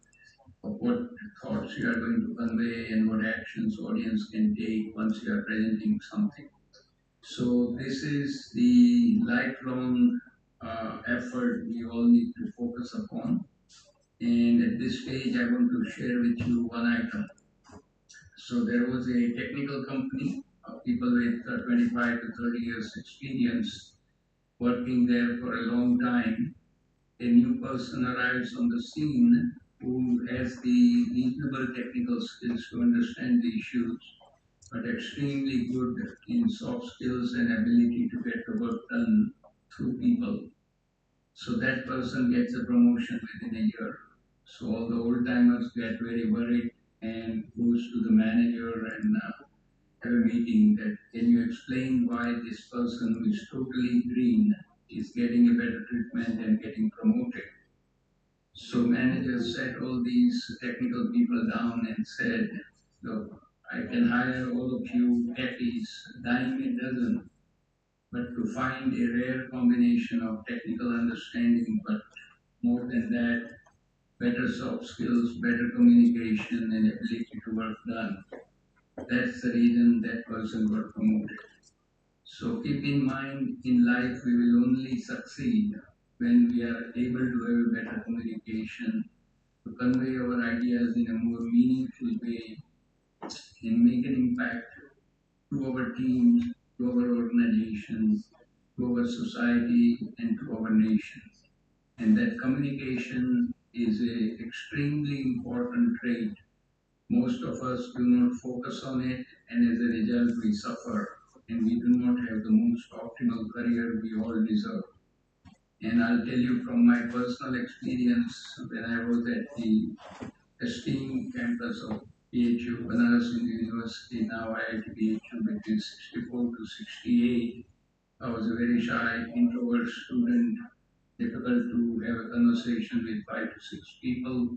of what thoughts you are going to convey and what actions audience can take once you are presenting something. So this is the lifelong effort we all need to focus upon. And at this stage, I want to share with you one item. So there was a technical company, people with 25 to 30 years experience working there for a long time. A new person arrives on the scene who has the reasonable technical skills to understand the issues, but extremely good in soft skills and ability to get the work done through people. So that person gets a promotion within a year. So all the old timers get very worried and goes to the manager and have a meeting that can you explain why this person who is totally green is getting a better treatment and getting promoted. So managers sat all these technical people down and said, look, I can hire all of you techies, dime a dozen, but to find a rare combination of technical understanding, but more than that, better soft skills, better communication, and ability to work done. That's the reason that person got promoted. So keep in mind, in life we will only succeed when we are able to have a better communication, to convey our ideas in a more meaningful way and make an impact to our teams, to our organizations, to our society, and to our nation. And that communication is an extremely important trait. Most of us do not focus on it, and as a result, we suffer, and we do not have the most optimal career we all deserve. And I'll tell you from my personal experience when I was at the esteemed campus of PHU, Banaras Hindu University, now IIT PHU, between 64 to 68. I was a very shy, introvert student, difficult to have a conversation with 5 to 6 people.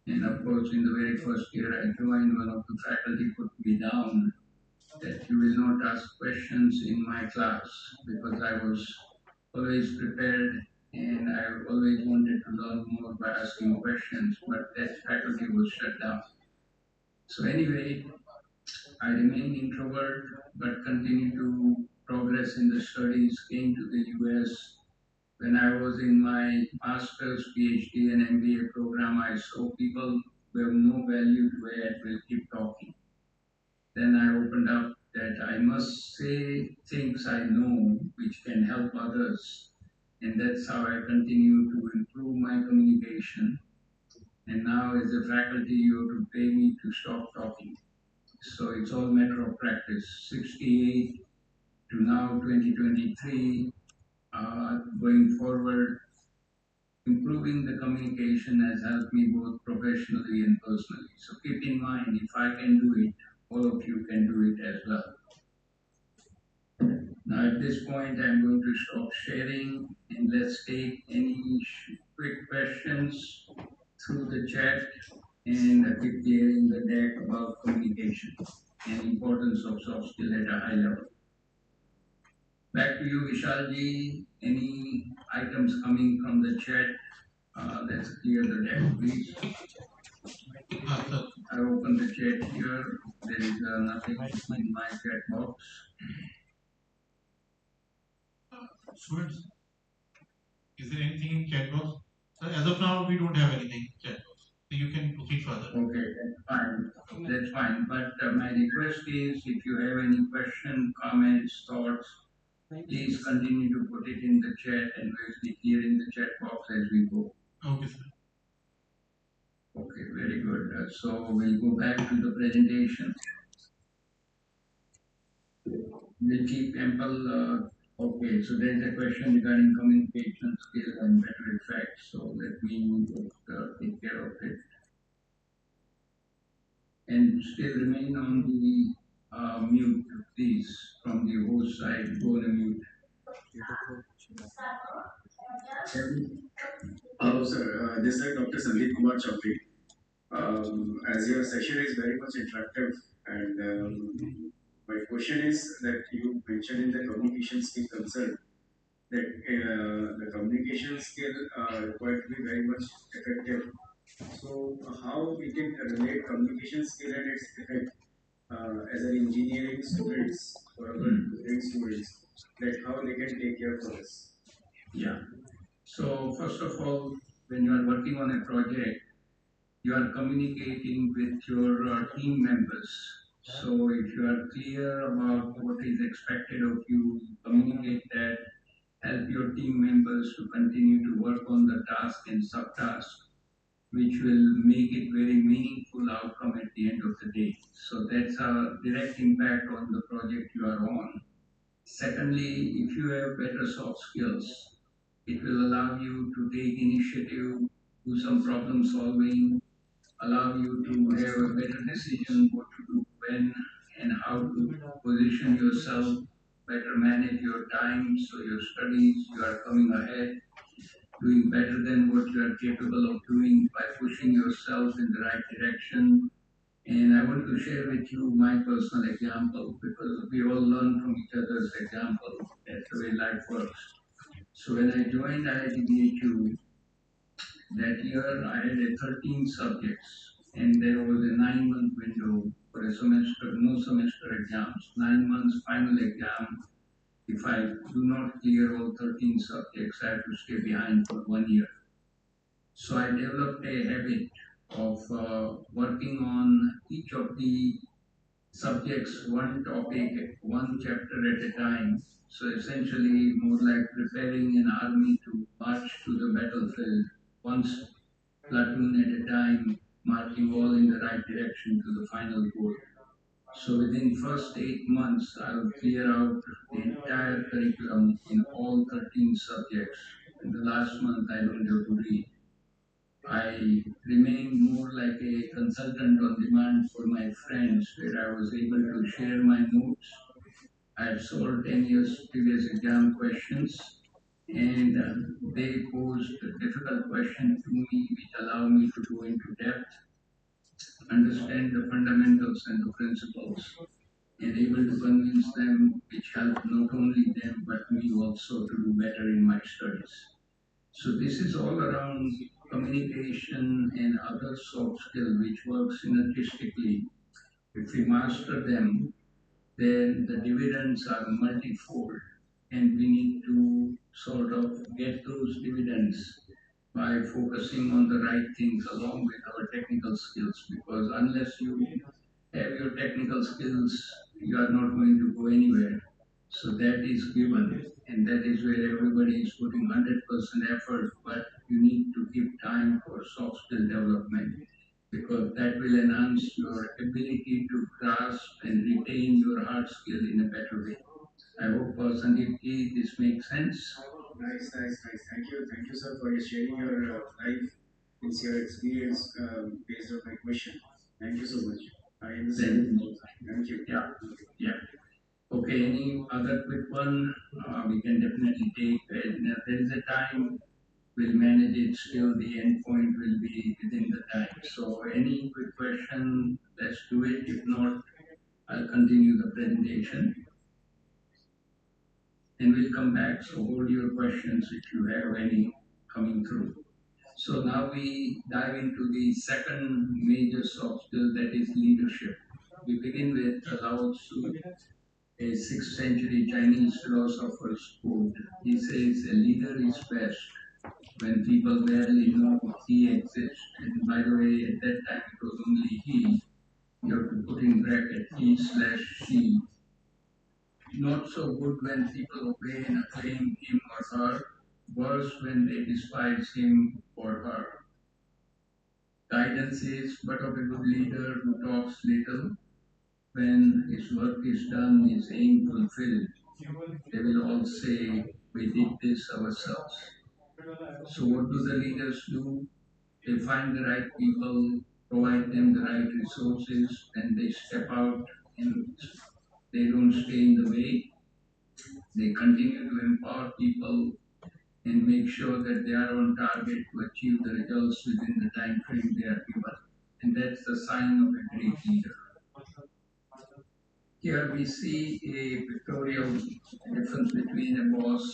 And of course, in the very first year I joined, one of the faculty put me down that you will not ask questions in my class because I was always prepared and I always wanted to learn more by asking questions, but that faculty was shut down. So anyway, I remained introvert but continued to progress in the studies, came to the US. When I was in my master's, PhD, and MBA program, I saw people who have no value to add will keep talking. Then I opened up that I must say things I know which can help others. And that's how I continue to improve my communication. And now, as a faculty, you have to pay me to stop talking. So it's all matter of practice. 68 to now 2023, going forward, improving the communication has helped me both professionally and personally. So keep in mind, if I can do it, all of you can do it as well. Now at this point, I'm going to stop sharing and let's take any quick questions through the chat and keep clearing the deck about communication and importance of soft skill at a high level. Back to you, Vishalji. Any items coming from the chat? Let's clear the deck, please. Sir, I open the chat here. There is nothing in my chat box. students, is there anything in chat box? Sir, as of now, we don't have anything in chat box. So you can proceed further. Okay, that's fine. That's fine. But my request is, if you have any question, comments, thoughts, please continue to put it in the chat, and we'll be clearing the chat box as we go. Okay, sir. Okay, very good. So we'll go back to the presentation. We'll keep ample. Okay, so there is a question regarding communication skills and better effects. So let me take care of it. And still remain on the mute, please, from the host side. Go on a mute. Hello, sir. This is Dr. Sandeep Kumar Chaudhary. As your session is very much interactive, and my question is that you mentioned in the communication skill concern that the communication skill required to be very much effective. So, how we can relate communication skill and its effect as an engineering students or our engineering students, that how they can take care for this? Yeah. So first of all, when you are working on a project, you are communicating with your team members. So if you are clear about what is expected of you, communicate that, help your team members to continue to work on the task and subtask, which will make it very meaningful outcome at the end of the day. So that's a direct impact on the project you are on. Secondly, if you have better soft skills, it will allow you to take initiative, do some problem solving, allow you to have a better decision what to do when and how to position yourself, better manage your time, so your studies, you are coming ahead, doing better than what you are capable of doing by pushing yourself in the right direction. And I want to share with you my personal example because we all learn from each other's example. That's the way life works. So when I joined IIT that year, I had a 13 subjects, and there was a 9-month window for a semester, no semester exams, 9 months final exam. If I do not clear all 13 subjects, I have to stay behind for 1 year. So I developed a habit of working on each of the subjects, one topic, one chapter at a time. So essentially, more like preparing an army to march to the battlefield, one platoon at a time, marching all in the right direction to the final goal. So within first 8 months, I will clear out the entire curriculum in all 13 subjects. In the last month, I don't have to read. I remained more like a consultant on demand for my friends, where I was able to share my notes. I had solved 10 years previous exam questions, and they posed difficult questions to me, which allow me to go into depth, understand the fundamentals and the principles, and able to convince them, which helped not only them but me also to do better in my studies. So this is all around communication and other soft skill which work synergistically. If we master them, then the dividends are multifold, and we need to sort of get those dividends by focusing on the right things along with our technical skills, because unless you have your technical skills, you are not going to go anywhere. So that is given, and that is where everybody is putting 100% effort, but you need to give time for soft skill development because that will enhance your ability to grasp and retain your hard skill in a better way. I hope, Sandeep ji, this makes sense. Nice, nice, nice. Thank you, sir, for sharing your life, it's your experience based on my question. Thank you so much. I understand. Thank you. Yeah, yeah. Okay, any other quick one? We can definitely take. There is a time will manage it, still the end point will be within the time. So any quick question, let's do it. If not, I'll continue the presentation and we'll come back. So hold your questions if you have any coming through. So now we dive into the second major soft skill, that is leadership. We begin with Lao Tzu, a 6th century Chinese philosopher's quote. He says, "A leader is best when people barely know he exists." And by the way, at that time it was only he. You have to put in bracket he slash she. Not so good when people obey and acclaim him or her. Worse when they despise him or her. Guidance is but of a good leader who talks little. When his work is done, his aim fulfilled, they will all say, "We did this ourselves." So, what do the leaders do? They find the right people, provide them the right resources, and they step out and they don't stay in the way. They continue to empower people and make sure that they are on target to achieve the results within the time frame they are given. And that's the sign of a great leader. Here we see a pictorial difference between a boss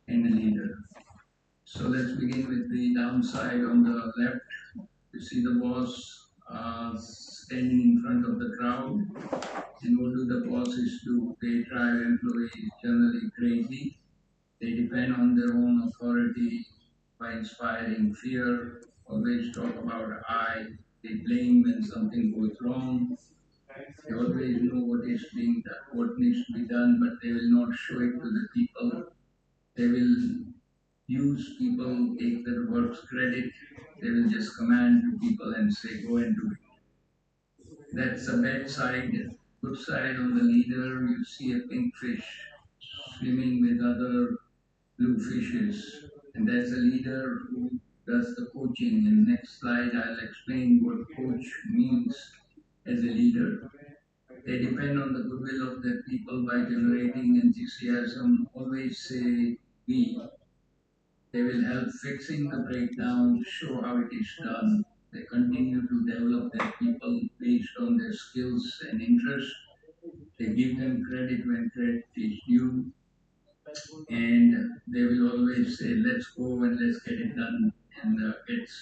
and a leader. So let's begin with the downside on the left. You see the boss standing in front of the crowd. And what do the bosses do? They drive employees generally crazy. They depend on their own authority by inspiring fear, always talk about I. They blame when something goes wrong. They always know what is being done, what needs to be done, but they will not show it to the people. They will use people, take their work's credit. They will just command to people and say, "Go and do it." That's a bad side. Good side on the leader, you see a pink fish swimming with other blue fishes. And that's a leader who does the coaching. In the next slide, I'll explain what coach means as a leader. They depend on the goodwill of their people by generating enthusiasm. Always say we. They will help fixing the breakdown, show how it is done. They continue to develop their people based on their skills and interests. They give them credit when credit is due, and they will always say, "Let's go and let's get it done." And it's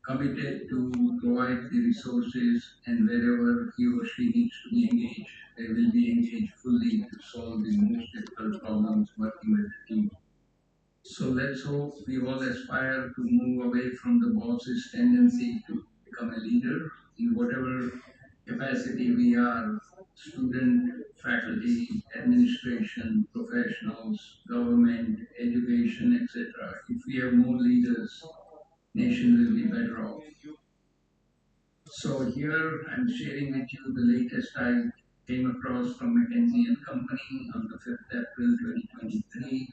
committed to provide the resources, and wherever he or she needs to be engaged, they will be engaged fully to solve the most difficult problems working with the team. So let's hope we all aspire to move away from the boss's tendency to become a leader in whatever capacity we are: student, faculty, administration, professionals, government, education, etc. If we have more leaders, nation will be better off. So here I'm sharing with you the latest I came across from McKinsey and Company on the 5th April 2023.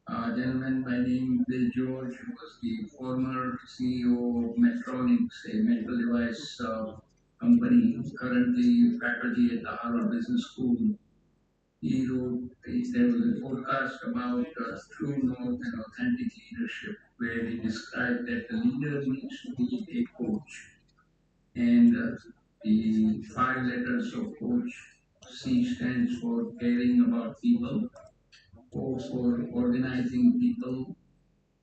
A gentleman by name Bill George, who was the former CEO of Medtronics, a medical device company, currently faculty at the Harvard Business School. He wrote, there was a podcast about true north and authentic leadership, where he described that the leader needs to be a coach. And the 5 letters of coach: C stands for caring about people, O for organizing people,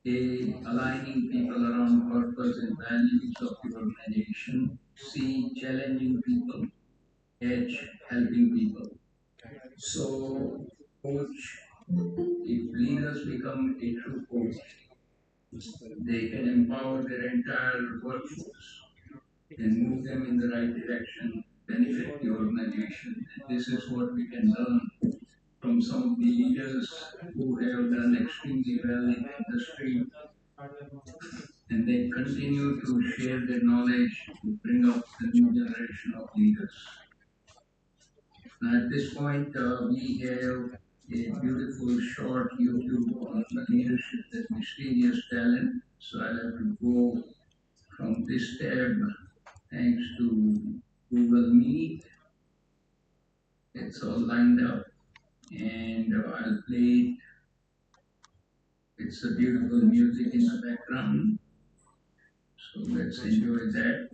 A aligning people around purpose and values of the organization, C challenging people, H helping people. So, coach, if leaders become a true coach, they can empower their entire workforce and move them in the right direction, benefit the organization. And this is what we can learn from some of the leaders who have done extremely well in the industry, and they continue to share their knowledge to bring up the new generation of leaders. Now, at this point, we have a beautiful short YouTube on the leadership, that mysterious talent. So I'll have to go from this tab, thanks to Google Meet. It's all lined up, and I'll play it. It's a beautiful music in the background. So let's enjoy that.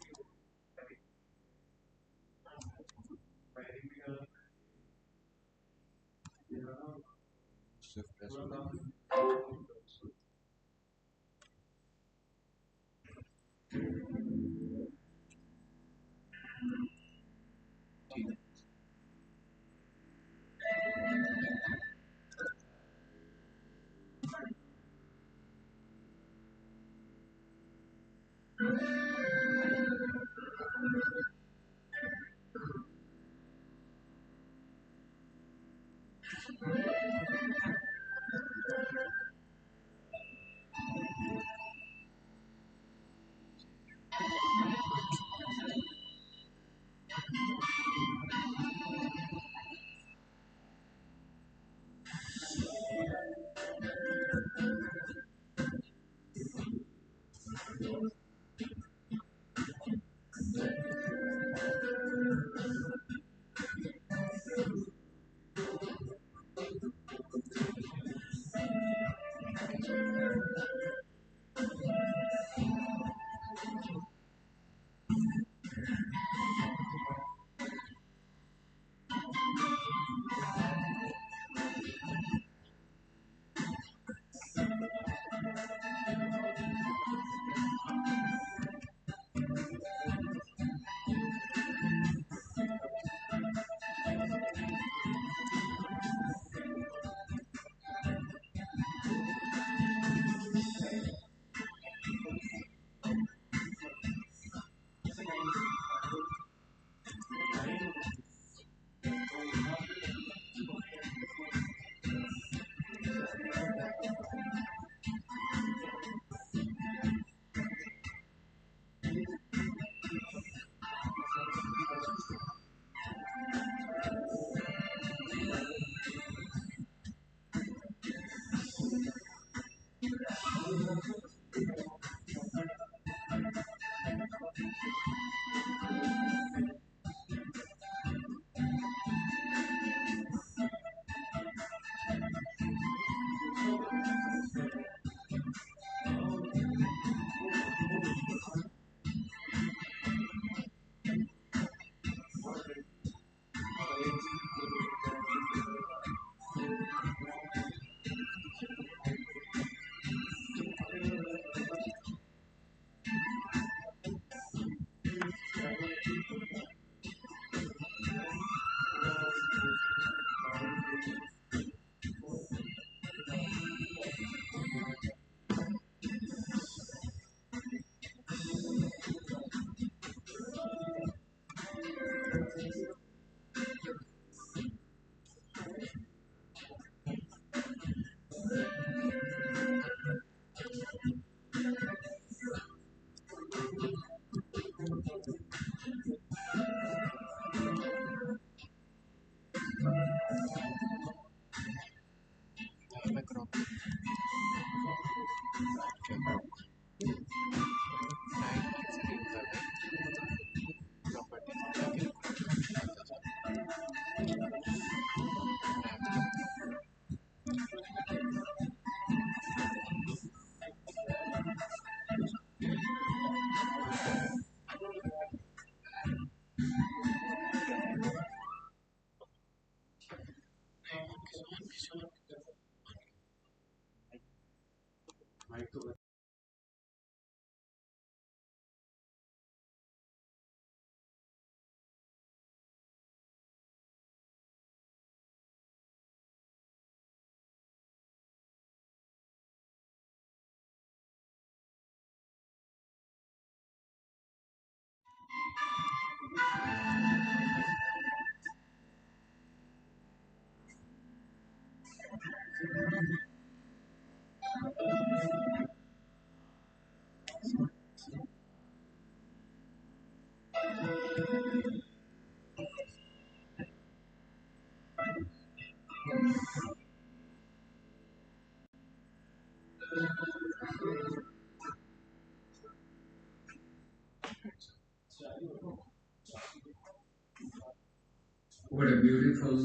What a beautiful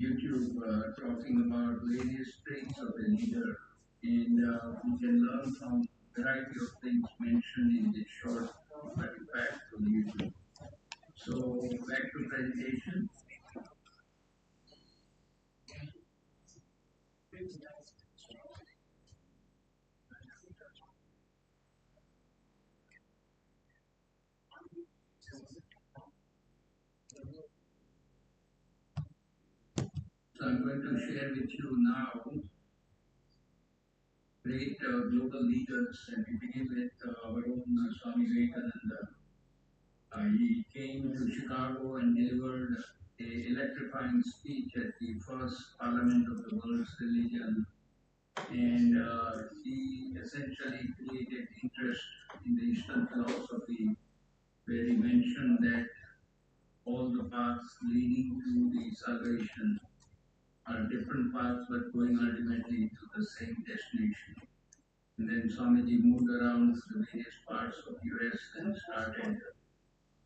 YouTube talking about various traits of a leader, and we can learn from a variety of things mentioned in this short but impactful YouTube. So back to presentation. So I'm going to share with you now great global leaders, and we begin with our own Swami Vivekananda. He came to Chicago and delivered a electrifying speech at the first Parliament of the World's Religion, and he essentially created interest in the Eastern philosophy, where he mentioned that all the paths leading to the salvation are different paths but going ultimately to the same destination. And then Swamiji moved around to the various parts of US and started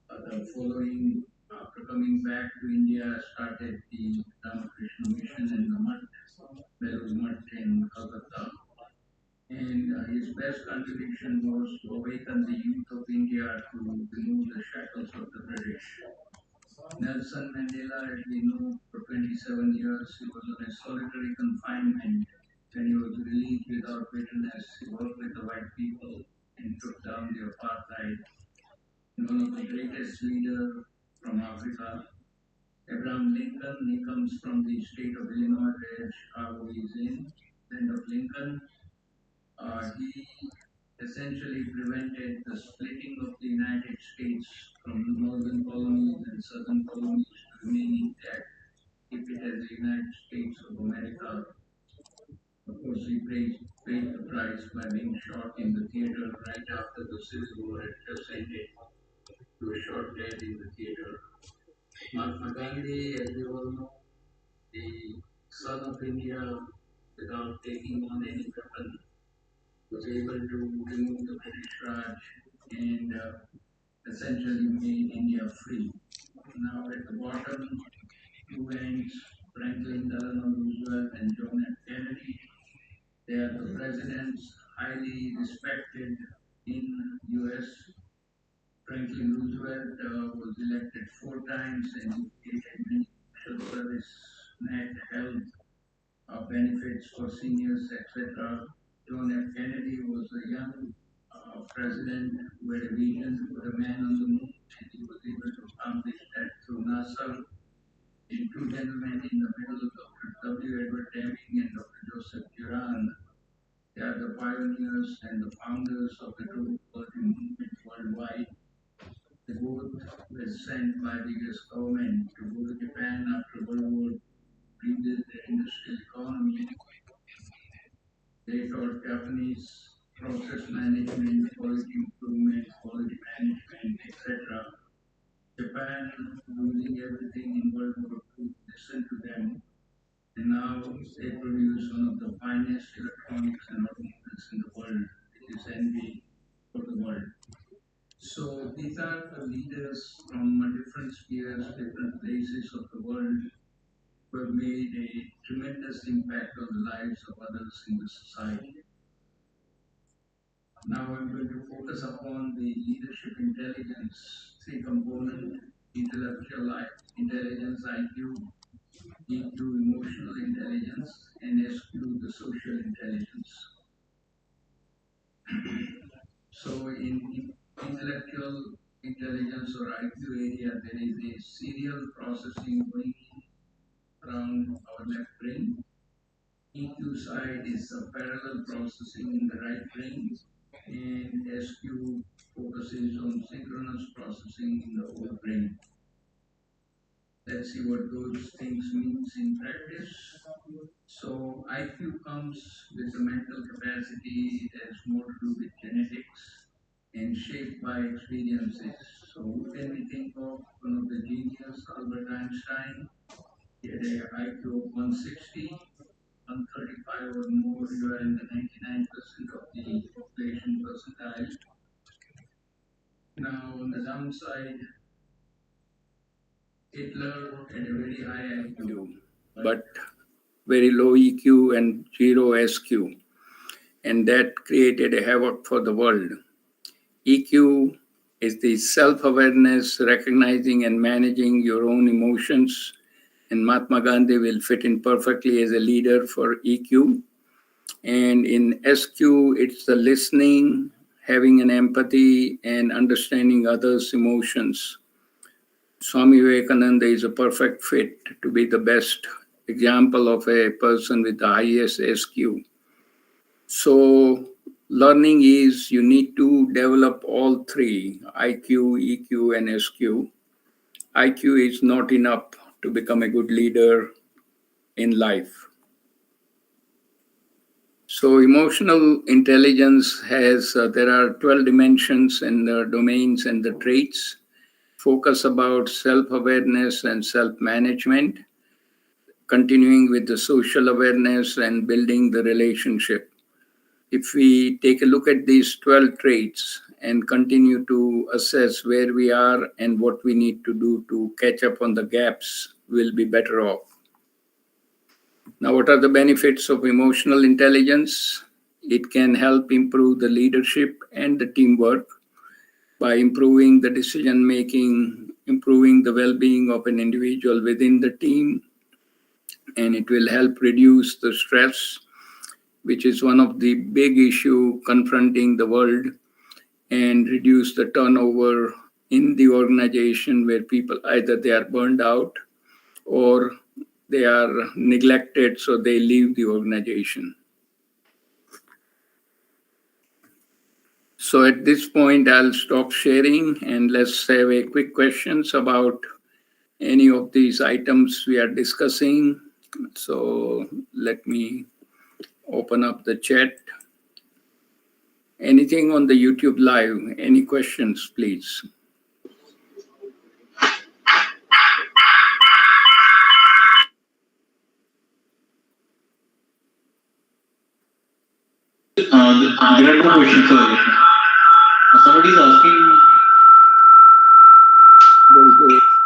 the following, after coming back to India, started the Ramakrishna Mission in the Mutt, Belur Mutt in Calcutta. And his best contribution was to awaken the youth of India to remove the shackles of the British. Nelson Mandela, as we know, for 27 years, he was on a solitary confinement. When he was released without bitterness, he worked with the white people and took down the apartheid. One of the greatest leaders from Africa, Abraham Lincoln, he comes from the state of Illinois, where Chicago is in. Land of Lincoln, he essentially prevented the splitting of the United States from northern colonies and southern colonies to remain intact, keep it as the United States of America. Of course, he paid the price by being shot in the theater right after the Civil War had just ended. He was shot dead in the theater. Mahatma Gandhi, as we all know, the son of India, without taking on any weapon, was able to remove the British Raj and essentially made India free. Now at the bottom, two ends, Franklin Delano Roosevelt and John F. Kennedy. They are the presidents highly respected in US. Franklin Roosevelt was elected 4 times and he created many social service, net health benefits for seniors, etc. John F. Kennedy was a young president who had a vision to put a man on the moon, and he was able to accomplish that through NASA. And two gentlemen in the middle, Dr. W. Edward Deming and Dr. Joseph Duran, they are the pioneers and the founders of the global quality movement worldwide. They both were sent by the US government to go to Japan after World War, rebuild their industrial economy. They taught Japanese process management, quality improvement, quality management, etc. Japan, losing everything in World War II, listened to them, and now they produce one of the finest electronics and automobiles in the world, which is envy for the world. So these are the leaders from different spheres, different places of the world who have made a tremendous impact on the lives of others in the society. Now I'm going to focus upon the leadership intelligence, three component, intellectual intelligence, IQ, EQ, emotional intelligence, and SQ, the social intelligence. So in intellectual intelligence or IQ area, there is a serial processing going around our left brain. EQ side is a parallel processing in the right brain, and SQ focuses on synchronous processing in the whole brain. Let's see what those things means in practice. So IQ comes with the mental capacity. It has more to do with genetics and shaped by experiences. So who can we think of? One of the genius, Albert Einstein. He had an IQ of 160, 135 or more. You are in the 99% of the population percentile. Now on the downside, Hitler had a very high IQ, but very low EQ and zero SQ. And that created a havoc for the world. EQ is the self awareness, recognizing and managing your own emotions. And Mahatma Gandhi will fit in perfectly as a leader for EQ. And in SQ, it's the listening, having an empathy, and understanding others' emotions. Swami Vivekananda is a perfect fit to be the best example of a person with the highest SQ. So, learning is you need to develop all three: IQ, EQ, and SQ. IQ is not enough to become a good leader in life. So, emotional intelligence has, there are 12 dimensions and the domains and the traits. Focus about self awareness and self management, continuing with the social awareness and building the relationship. If we take a look at these 12 traits and continue to assess where we are and what we need to do to catch up on the gaps, we'll be better off. Now, what are the benefits of emotional intelligence? It can help improve the leadership and the teamwork by improving the decision making, improving the well being of an individual within the team, and it will help reduce the stress, which is one of the big issue confronting the world, and reduce the turnover in the organization where people either they are burned out or they are neglected, so they leave the organization. So at this point, I'll stop sharing and let's have a quick questions about any of these items we are discussing. So let me open up the chat. Anything on the YouTube live? Any questions, please? There are no questions, sir. Somebody is asking. There is a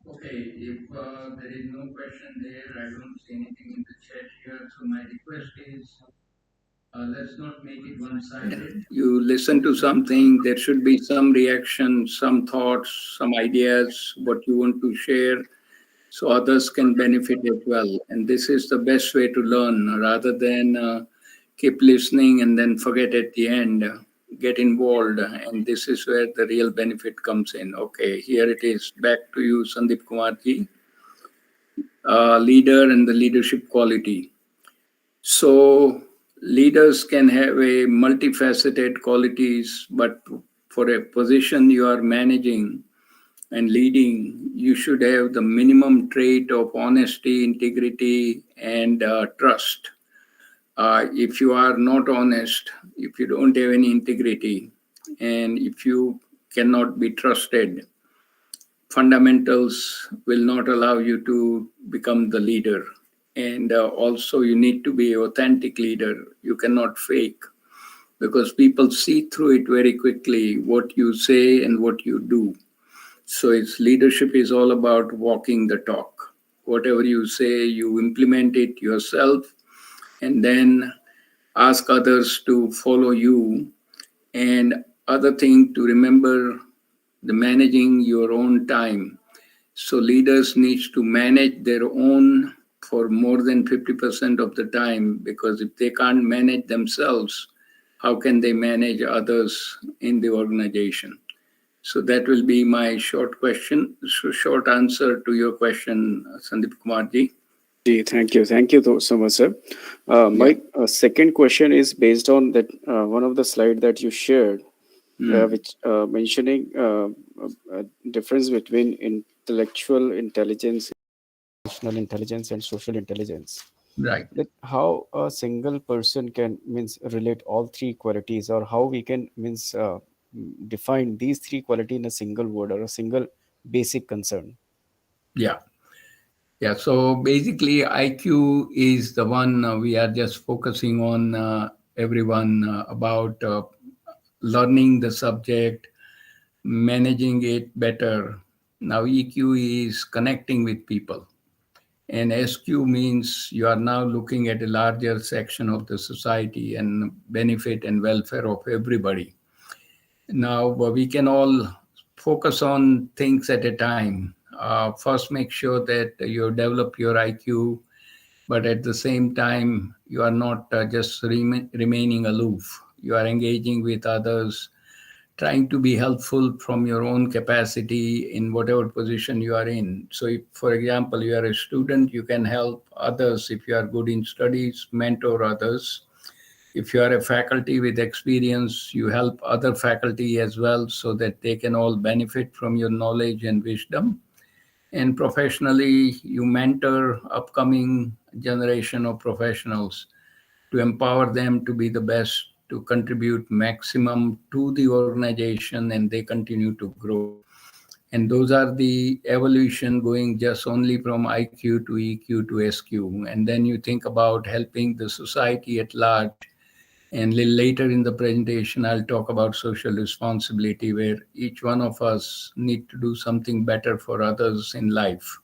Okay, if there is no question there, I don't see anything in the chat here. So my request is, let's not make it one-sided. You listen to something, there should be some reaction, some thoughts, some ideas, what you want to share, so others can benefit as well. And this is the best way to learn rather than keep listening and then forget at the end. Get involved, and this is where the real benefit comes in. Okay, here it is. Back to you, Sandeep Kumarji. Leader and the leadership quality. So leaders can have a multifaceted qualities, but for a position you are managing and leading, you should have the minimum trait of honesty, integrity, and trust. If you are not honest, if you don't have any integrity, and if you cannot be trusted, fundamentals will not allow you to become the leader. And also, you need to be an authentic leader. You cannot fake because people see through it very quickly what you say and what you do. So, its leadership is all about walking the talk. Whatever you say, you implement it yourself, and then ask others to follow you. And other thing to remember, the managing your own time. So leaders needs to manage their own for more than 50% of the time, because if they can't manage themselves, how can they manage others in the organization? So that will be my short short answer to your question, Sandeep Kumarji. Thank you. Thank you so much, sir. My second question is based on that one of the slide that you shared, which mentioning difference between intellectual intelligence, emotional intelligence, and social intelligence. Right. That how a single person can relate all three qualities, or how we can define these three qualities in a single word or a single basic concern. Yeah. Yeah, so basically, IQ is the one we are just focusing on everyone about learning the subject, managing it better. Now, EQ is connecting with people, and SQ means you are now looking at a larger section of the society and benefit and welfare of everybody. Now, we can all focus on things at a time. First, make sure that you develop your IQ, but at the same time, you are not just remaining aloof. You are engaging with others, trying to be helpful from your own capacity in whatever position you are in. So, if, for example, you are a student, you can help others. If you are good in studies, mentor others. If you are a faculty with experience, you help other faculty as well so that they can all benefit from your knowledge and wisdom. And professionally, you mentor upcoming generation of professionals to empower them to be the best, to contribute maximum to the organization, and they continue to grow. And those are the evolution going just only from IQ to EQ to SQ. And then you think about helping the society at large. And later in the presentation, I'll talk about social responsibility, where each one of us need to do something better for others in life,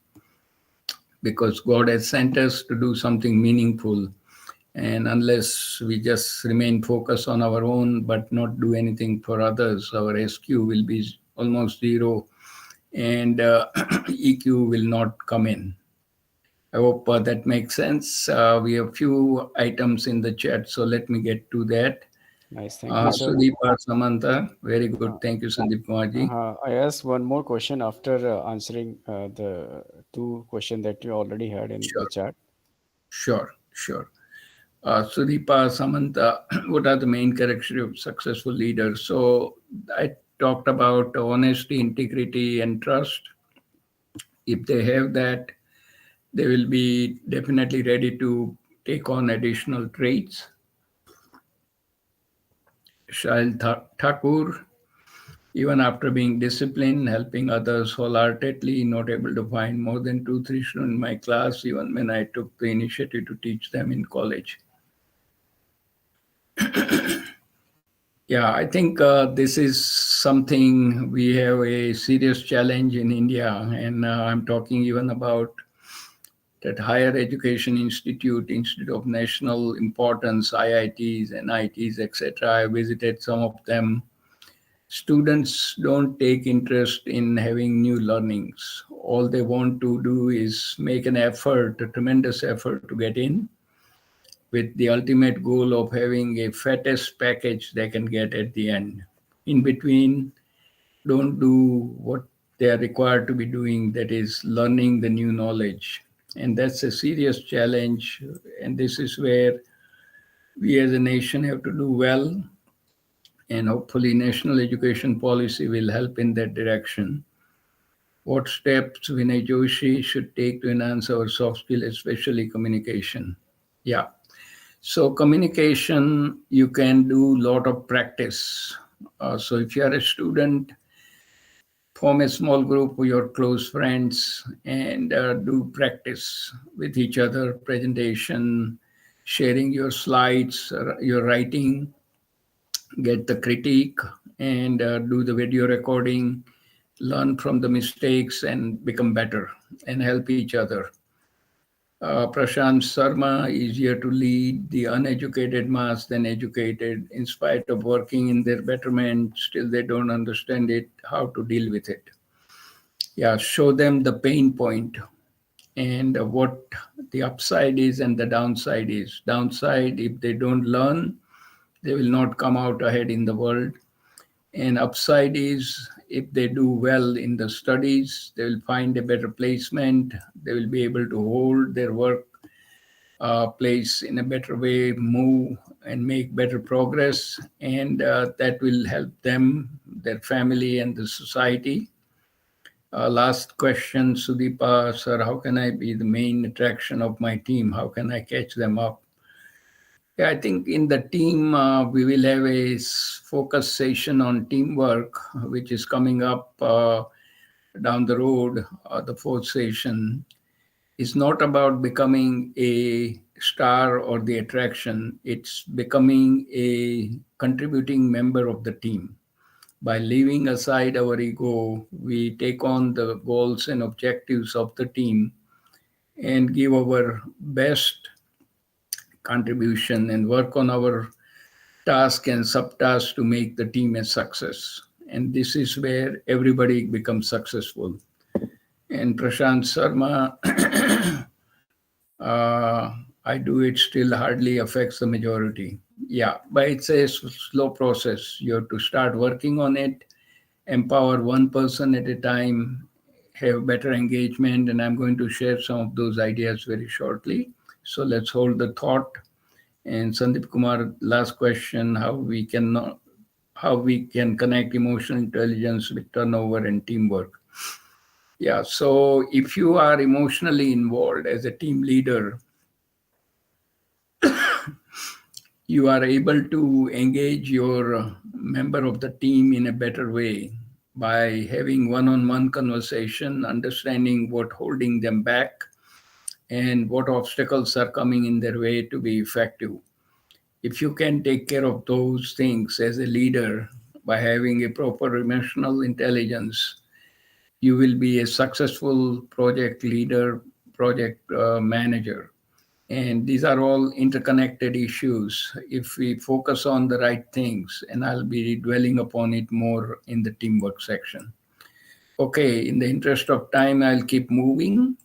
because God has sent us to do something meaningful. And unless we just remain focused on our own but not do anything for others, our SQ will be almost zero, and EQ will not come in. I hope that makes sense. We have few items in the chat, so let me get to that. Nice. Thank you, sir. Sudeep Samantha, very good. Uh, Thank you, Sandeep Kumarji. I asked one more question after answering the two questions that you already had in the Sure, chat. sure. Sudeepa, Samantha, what are the main characteristics of successful leaders? So I talked about honesty, integrity, and trust. If they have that, they will be definitely ready to take on additional traits. Shail Thakur, even after being disciplined, helping others wholeheartedly, not able to find more than 2, 3 students in my class, even when I took the initiative to teach them in college. Yeah, I think this is something we have a serious challenge in India, and I'm talking even about that higher education institute of national importance, IITs, NITs, etc. I visited some of them. Students don't take interest in having new learnings. All they want to do is make an effort, a tremendous effort to get in, with the ultimate goal of having a fattest package they can get at the end. In between, don't do what they are required to be doing, that is, learning the new knowledge. And that's a serious challenge. And this is where we as a nation have to do well. And hopefully, national education policy will help in that direction. What steps Vinay Joshi should take to enhance our soft skill, especially communication? Yeah. So communication, you can do a lot of practice. So if you are a student, form a small group with your close friends and do practice with each other, presentation, sharing your slides, your writing, get the critique, and do the video recording, learn from the mistakes and become better and help each other. Prashant Sharma, easier to lead the uneducated mass than educated. In spite of working in their betterment, still they don't understand it, how to deal with it. Yeah, show them the pain point and what the upside is and the downside is. Downside, if they don't learn, they will not come out ahead in the world. And upside is if they do well in the studies, they will find a better placement, they will be able to hold their work place in a better way, move and make better progress, and that will help them, their family, and the society. Last question, Sudeepa, sir, how can I be the main attraction of my team? How can I catch them up? Yeah, I think in the team, we will have a focus session on teamwork, which is coming up down the road, the fourth session. is not about becoming a star or the attraction. It's becoming a contributing member of the team. By leaving aside our ego, we take on the goals and objectives of the team and give our best contribution and work on our task and subtasks to make the team a success. And this is where everybody becomes successful. And Prashant Sharma, I do it still hardly affects the majority. Yeah, but it's a slow process. You have to start working on it, empower one person at a time, have better engagement, and I'm going to share some of those ideas very shortly. So let's hold the thought. And Sandeep Kumar, last question: how we can connect emotional intelligence with turnover and teamwork? Yeah, so if you are emotionally involved as a team leader, you are able to engage your member of the team in a better way by having one-on-one conversation, understanding what holding them back and what obstacles are coming in their way to be effective. If you can take care of those things as a leader by having a proper emotional intelligence, you will be a successful project leader, project manager. And these are all interconnected issues if we focus on the right things, and I'll be dwelling upon it more in the teamwork section. Okay, in the interest of time, I'll keep moving.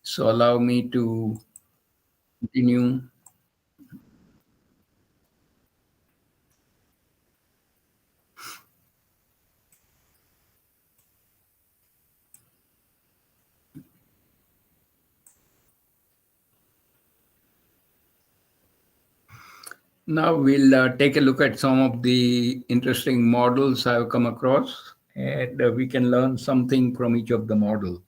So allow me to continue. Now we'll take a look at some of the interesting models I've come across, and we can learn something from each of the model.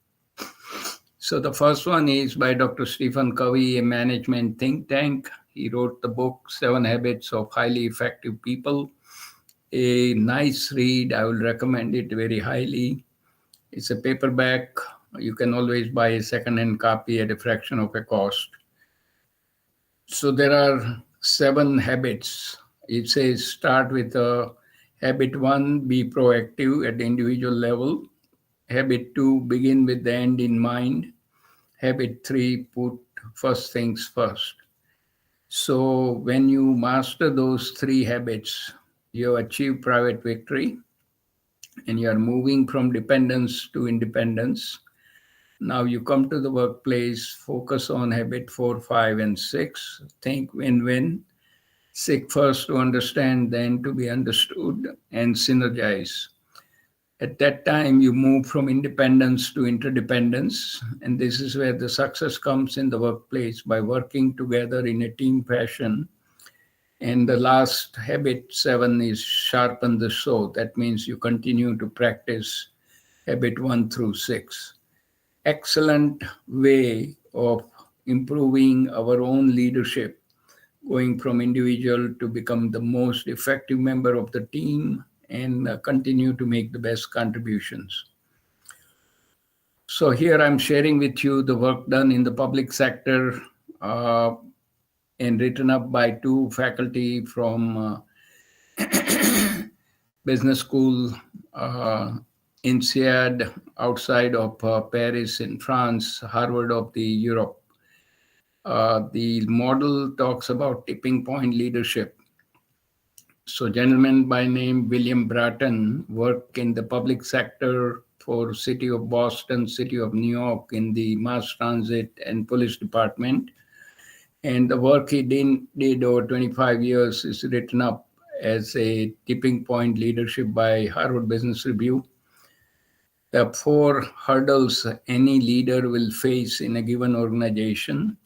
So the first one is by Dr. Stephen Covey, a management think tank. He wrote the book 7 Habits of Highly Effective People. A nice read. I will recommend it very highly. It's a paperback. You can always buy a second-hand copy at a fraction of a cost. So there are 7 habits. It says start with habit 1, be proactive at the individual level. Habit 2, begin with the end in mind. Habit 3, put first things first. So when you master those 3 habits, you achieve private victory and you are moving from dependence to independence. Now you come to the workplace, focus on habit 4, 5, and 6. Think win-win. Seek first to understand, then to be understood, and synergize. At that time, you move from independence to interdependence. And this is where the success comes in the workplace by working together in a team fashion. And the last habit 7 is sharpen the saw. That means you continue to practice habit 1 through 6. Excellent way of improving our own leadership, going from individual to become the most effective member of the team and continue to make the best contributions. So here I'm sharing with you the work done in the public sector and written up by 2 faculty from business school INSEAD outside of Paris in France, Harvard of the Europe. The model talks about tipping point leadership. So gentleman by name William Bratton worked in the public sector for City of Boston, City of New York in the mass transit and police department. And the work he did over 25 years is written up as a tipping point leadership by Harvard Business Review. The 4 hurdles any leader will face in a given organization.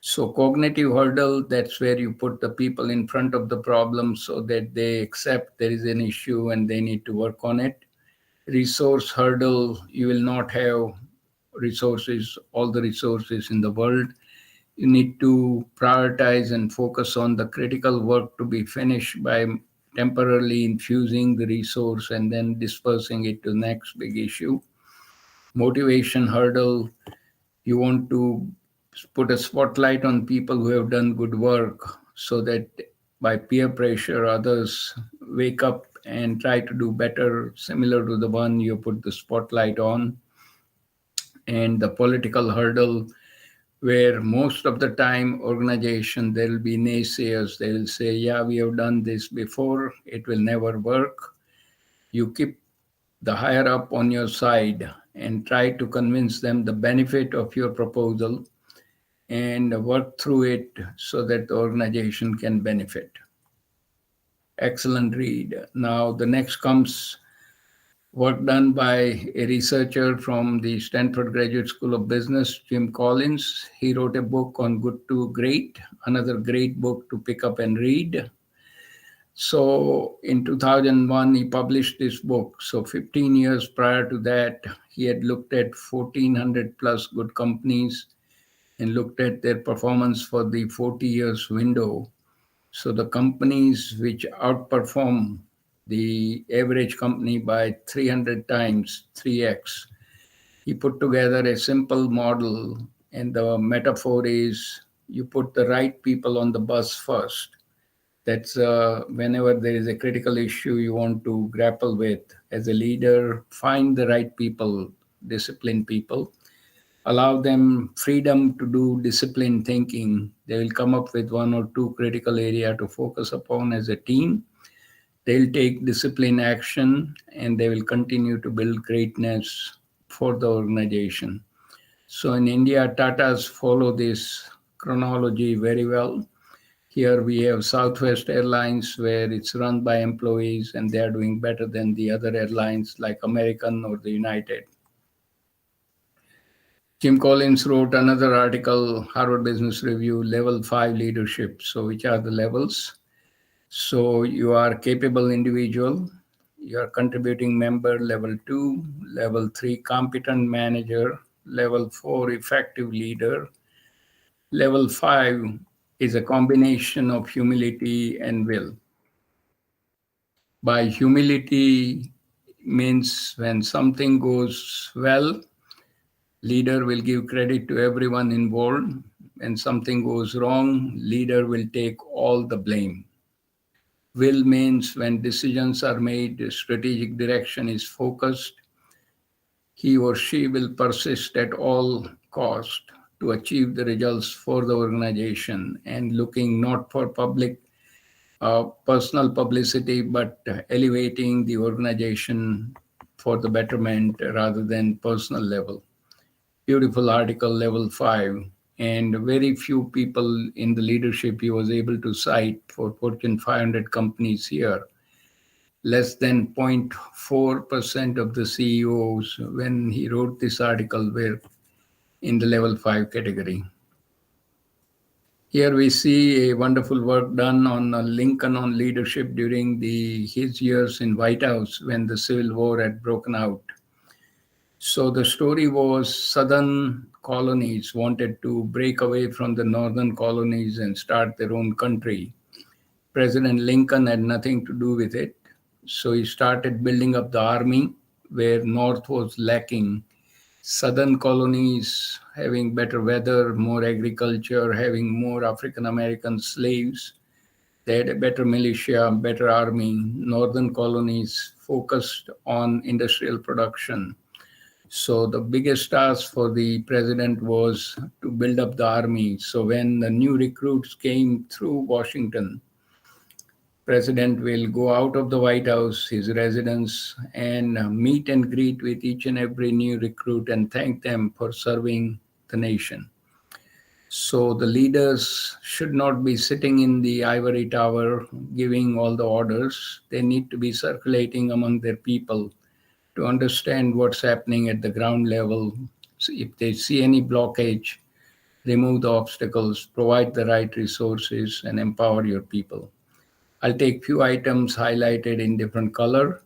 So cognitive hurdle, that's where you put the people in front of the problem so that they accept there is an issue and they need to work on it. Resource hurdle, you will not have resources, all the resources in the world. You need to prioritize and focus on the critical work to be finished by temporarily infusing the resource and then dispersing it to the next big issue. Motivation hurdle, You want to put a spotlight on people who have done good work so that by peer pressure, others wake up and try to do better, similar to the one you put the spotlight on. And the political hurdle, where most of the time organization there will be naysayers. They will say, yeah, we have done this before, it will never work. You keep the higher up on your side and try to convince them the benefit of your proposal and work through it so that the organization can benefit. Excellent read. Now the next comes work done by a researcher from the Stanford Graduate School of Business, Jim Collins. He wrote a book on Good to Great, another great book to pick up and read. So in 2001, he published this book. So 15 years prior to that, he had looked at 1,400 plus good companies and looked at their performance for the 40 years window. So the companies which outperform the average company by 300 times, 3x, he put together a simple model. And the metaphor is you put the right people on the bus first. That's whenever there is a critical issue you want to grapple with as a leader, find the right people, disciplined people, allow them freedom to do disciplined thinking. They will come up with one or two critical area to focus upon as a team. They'll take disciplined action and they will continue to build greatness for the organization. So in India, Tatas follow this chronology very well. Here we have Southwest Airlines, where it's run by employees and they are doing better than the other airlines like American or the United. Jim Collins wrote another article, Harvard Business Review, Level 5 Leadership. So which are the levels? So you are capable individual, you are contributing member, level 2, level 3, competent manager, level 4, effective leader, level 5 is a combination of humility and will. By humility means when something goes well, leader will give credit to everyone involved. When something goes wrong, leader will take all the blame. Will means when decisions are made, strategic direction is focused, he or she will persist at all cost to achieve the results for the organization and looking not for public personal publicity, but elevating the organization for the betterment rather than personal level. Beautiful article, level 5. And very few people in the leadership he was able to cite for Fortune 500 companies here. Less than 0.4% of the CEOs, when he wrote this article, were in the level 5 category. Here we see a wonderful work done on Lincoln on leadership during his years in White House when the Civil War had broken out. So the story was southern colonies wanted to break away from the northern colonies and start their own country. President Lincoln had nothing to do with it. So he started building up the army where north was lacking. Southern colonies having better weather, more agriculture, having more African American slaves. They had a better militia, better army. Northern colonies focused on industrial production. So the biggest task for the president was to build up the army. So when the new recruits came through Washington, president will go out of the White House, his residence, and meet and greet with each and every new recruit and thank them for serving the nation. So the leaders should not be sitting in the ivory tower giving all the orders. They need to be circulating among their people to understand what's happening at the ground level. So if they see any blockage, remove the obstacles, provide the right resources, and empower your people. I'll take few items highlighted in different color.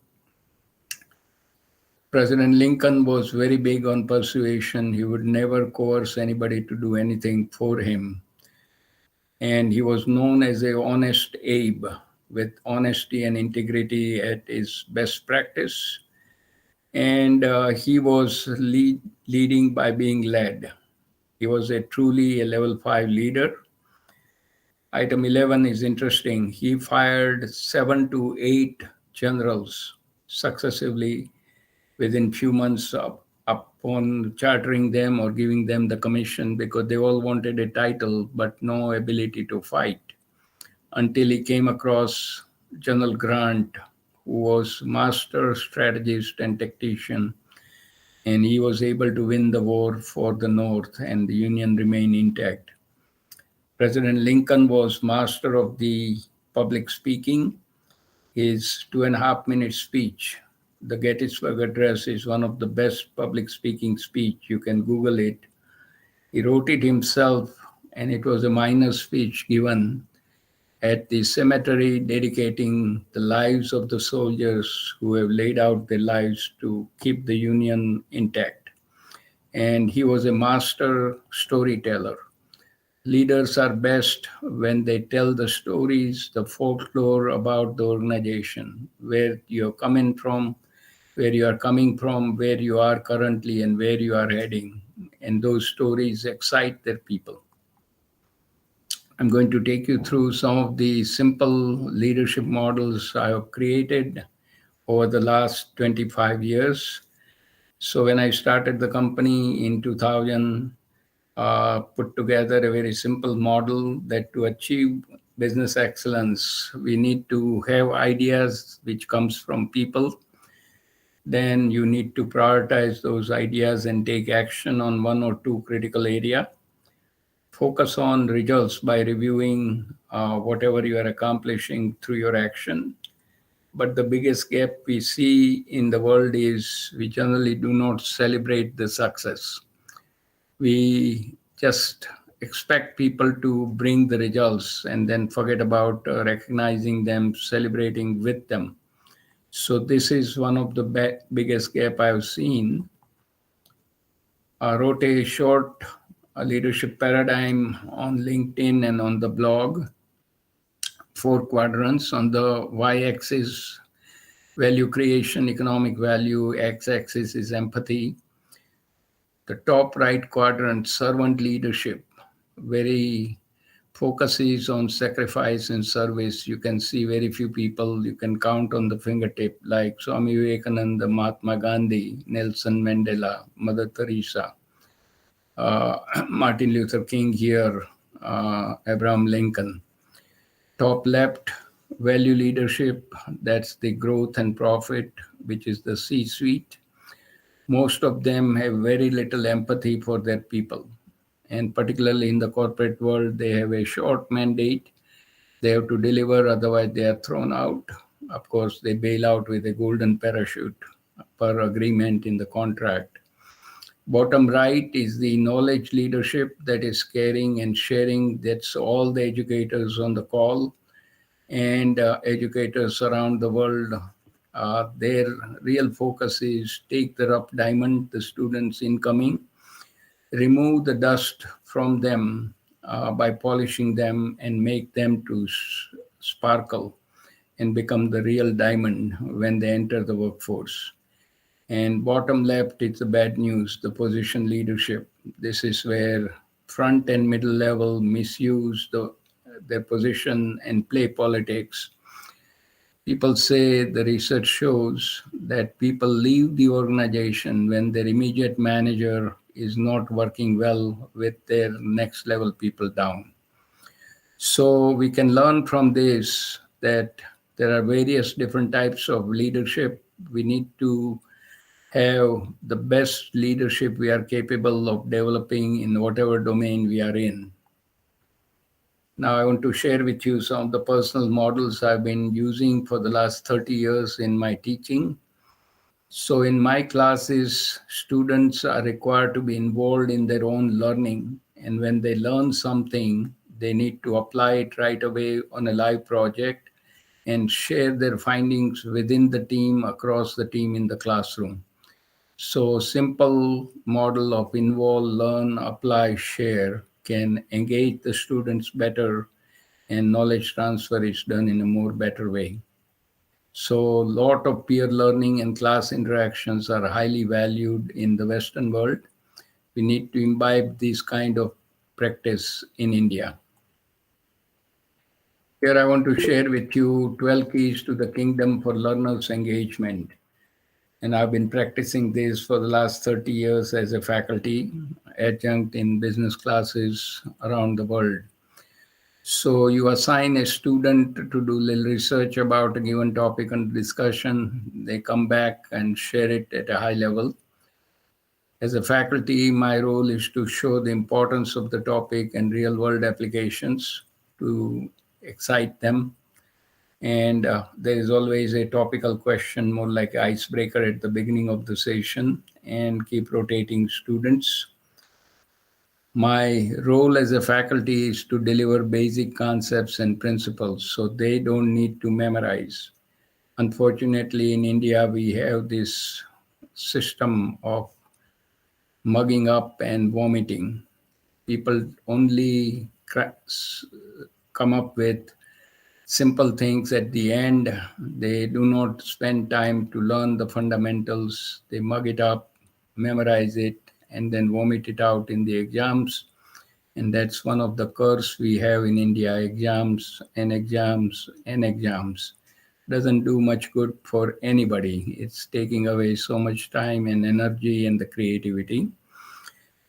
President Lincoln was very big on persuasion. He would never coerce anybody to do anything for him. And he was known as a honest Abe, with honesty and integrity at his best practice. And he was leading by being led. He was truly a level 5 leader. Item 11 is interesting. He fired 7 to 8 generals successively within few months upon chartering them or giving them the commission, because they all wanted a title but no ability to fight, until he came across General Grant, who was master strategist and tactician, and he was able to win the war for the North and the Union remained intact. President Lincoln was master of the public speaking. His 2.5 minute speech, the Gettysburg Address, is one of the best public speaking speech. You can Google it. He wrote it himself, and it was a minor speech given at the cemetery dedicating the lives of the soldiers who have laid out their lives to keep the Union intact. And he was a master storyteller. Leaders are best when they tell the stories, the folklore about the organization, where you're coming from, where you are coming from, where you are currently, and where you are heading. And those stories excite their people. I'm going to take you through some of the simple leadership models I have created over the last 25 years. So when I started the company in 2000, put together a very simple model that to achieve business excellence, we need to have ideas which comes from people. Then you need to prioritize those ideas and take action on one or two critical areas. Focus on results by reviewing whatever you are accomplishing through your action. But the biggest gap we see in the world is we generally do not celebrate the success. We just expect people to bring the results and then forget about recognizing them, celebrating with them. So this is one of the biggest gap I've seen. I wrote a short leadership paradigm on LinkedIn and on the blog. 4 quadrants. On the y-axis, value creation, economic value. X-axis is empathy. The top right quadrant, servant leadership, very focuses on sacrifice and service. You can see very few people you can count on the fingertip, like Swami Vivekananda, Mahatma Gandhi, Nelson Mandela, Mother Teresa, Martin Luther King here, Abraham Lincoln. Top left, value leadership, that's the growth and profit, which is the C-suite. Most of them have very little empathy for their people. And particularly in the corporate world, they have a short mandate. They have to deliver, otherwise they are thrown out. Of course, they bail out with a golden parachute per agreement in the contract. Bottom right is the knowledge leadership, that is caring and sharing. That's all the educators on the call and educators around the world. Their real focus is take the rough diamond, the students incoming, remove the dust from them by polishing them and make them to sparkle and become the real diamond when they enter the workforce. And bottom left, it's the bad news, the position leadership. This is where front and middle level misuse their position and play politics. People say, the research shows that people leave the organization when their immediate manager is not working well with their next level people down. So we can learn from this that there are various different types of leadership. We need to have the best leadership we are capable of developing in whatever domain we are in. Now I want to share with you some of the personal models I've been using for the last 30 years in my teaching. So in my classes, students are required to be involved in their own learning. And when they learn something, they need to apply it right away on a live project and share their findings within the team, across the team in the classroom. So simple model of involve, learn, apply, share can engage the students better, and knowledge transfer is done in a more better way. So a lot of peer learning and class interactions are highly valued in the Western world. We need to imbibe this kind of practice in India. Here I want to share with you 12 keys to the kingdom for learners' engagement. And I've been practicing this for the last 30 years as a faculty adjunct in business classes around the world. So you assign a student to do little research about a given topic and discussion. They come back and share it at a high level. As a faculty, my role is to show the importance of the topic and real world applications to excite them. And there is always a topical question, more like an icebreaker at the beginning of the session, and keep rotating students. My role as a faculty is to deliver basic concepts and principles, so they don't need to memorize. Unfortunately, in India, we have this system of mugging up and vomiting. People only come up with simple things at the end. They do not spend time to learn the fundamentals. They mug it up, memorize it, and then vomit it out in the exams. And that's one of the curse we have in India, exams and exams and exams. Doesn't do much good for anybody. It's taking away so much time and energy and the creativity.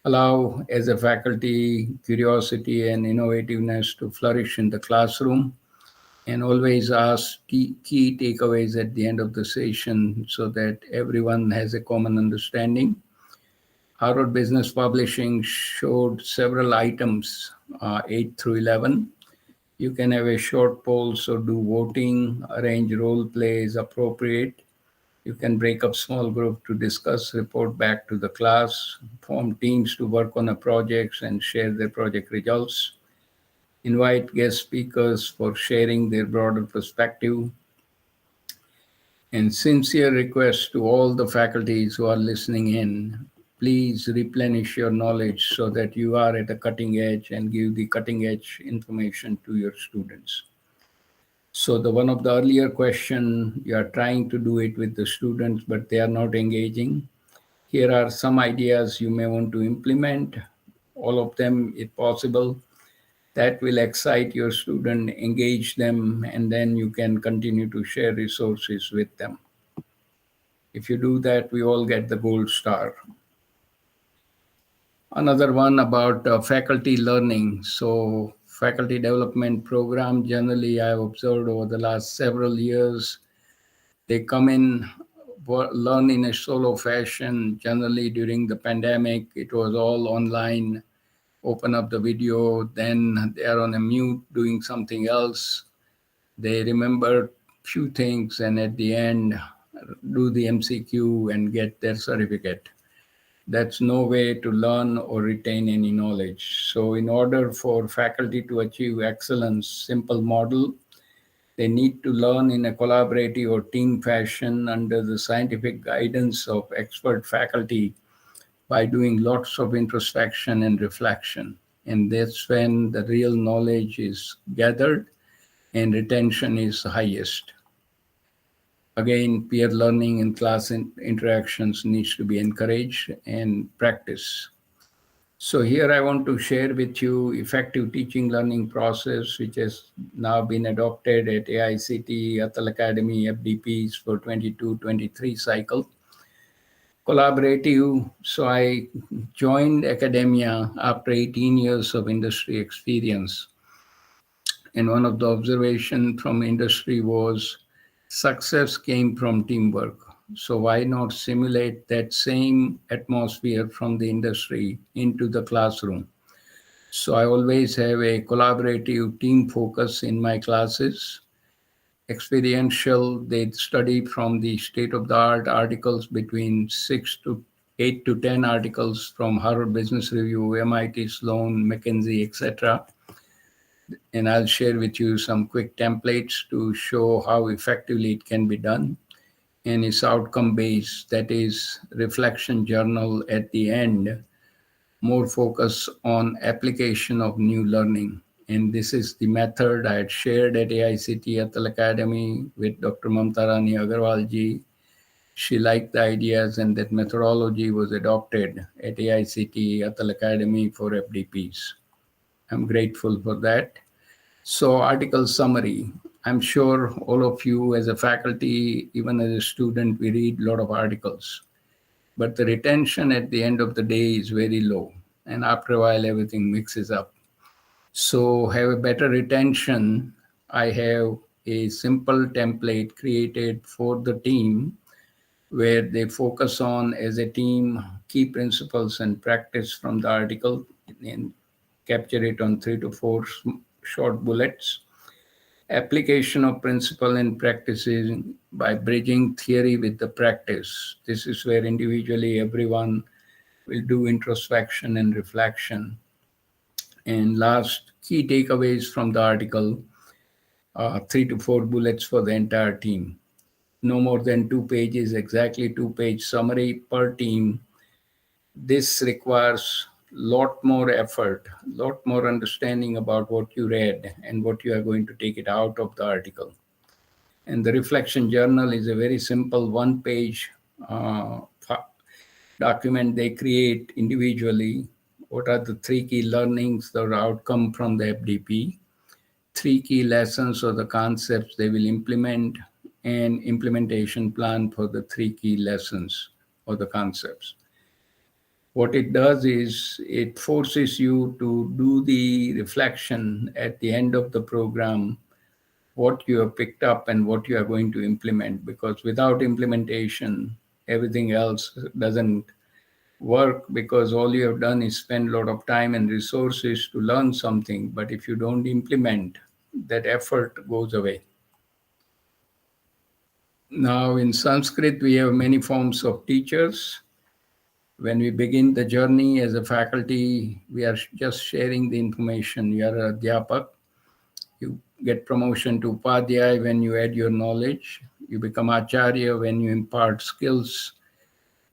Allow, as a faculty, curiosity and innovativeness to flourish in the classroom, and always ask key takeaways at the end of the session so that everyone has a common understanding. Harvard Business Publishing showed several items, 8 through 11. You can have a short poll, so do voting, arrange role plays appropriate. You can break up small group to discuss, report back to the class, form teams to work on a projects and share their project results. Invite guest speakers for sharing their broader perspective. And sincere request to all the faculties who are listening in, please replenish your knowledge so that you are at the cutting edge and give the cutting edge information to your students. So the one of the earlier question, you are trying to do it with the students, but they are not engaging. Here are some ideas you may want to implement, all of them if possible. That will excite your student, engage them, and then you can continue to share resources with them. If you do that, we all get the gold star. Another one about faculty learning. So faculty development program, generally I've observed over the last several years, they come in, learn in a solo fashion. Generally during the pandemic, it was all online. Open up the video, then they are on a mute doing something else. They remember few things and at the end do the MCQ and get their certificate. That's no way to learn or retain any knowledge. So in order for faculty to achieve excellence, simple model, they need to learn in a collaborative or team fashion under the scientific guidance of expert faculty by doing lots of introspection and reflection. And that's when the real knowledge is gathered and retention is highest. Again, peer learning and class interactions needs to be encouraged and practice. So here I want to share with you effective teaching learning process, which has now been adopted at AICT, Atal Academy, FDPs for 22-23 cycle. Collaborative. So I joined academia after 18 years of industry experience. And one of the observations from industry was success came from teamwork. So why not simulate that same atmosphere from the industry into the classroom? So I always have a collaborative team focus in my classes. Experiential, they study from the state-of-the-art articles between 8 to 10 articles from Harvard Business Review, MIT Sloan, McKinsey, etc. And I'll share with you some quick templates to show how effectively it can be done. And it's outcome-based, that is reflection journal at the end, more focus on application of new learning. And this is the method I had shared at AICT Atal Academy with Dr. Mamta Rani Agarwal ji. she liked the ideas, and that methodology was adopted at AICT Atal Academy for FDPs. I'm grateful for that. So, article summary. I'm sure all of you, as a faculty, even as a student, we read a lot of articles. But the retention at the end of the day is very low. And after a while, everything mixes up. So, have a better retention. I have a simple template created for the team where they focus on, as a team, key principles and practice from the article and capture it on 3 to 4 short bullets. Application of principle and practices by bridging theory with the practice. This is where individually everyone will do introspection and reflection. And last, key takeaways from the article, 3 to 4 bullets for the entire team. No more than 2 pages, exactly 2-page summary per team. This requires lot more effort, lot more understanding about what you read and what you are going to take it out of the article. And the reflection journal is a very simple 1-page document they create individually. What are the 3 key learnings, the outcome from the FDP, 3 key lessons or the concepts they will implement, and implementation plan for the 3 key lessons or the concepts. What it does is it forces you to do the reflection at the end of the program, what you have picked up and what you are going to implement, because without implementation, everything else doesn't work, because all you have done is spend a lot of time and resources to learn something. But if you don't implement, that effort goes away. Now, in Sanskrit, we have many forms of teachers. When we begin the journey as a faculty, we are just sharing the information. You are a Adhyapak. You get promotion to Upadhyay when you add your knowledge. You become Acharya when you impart skills.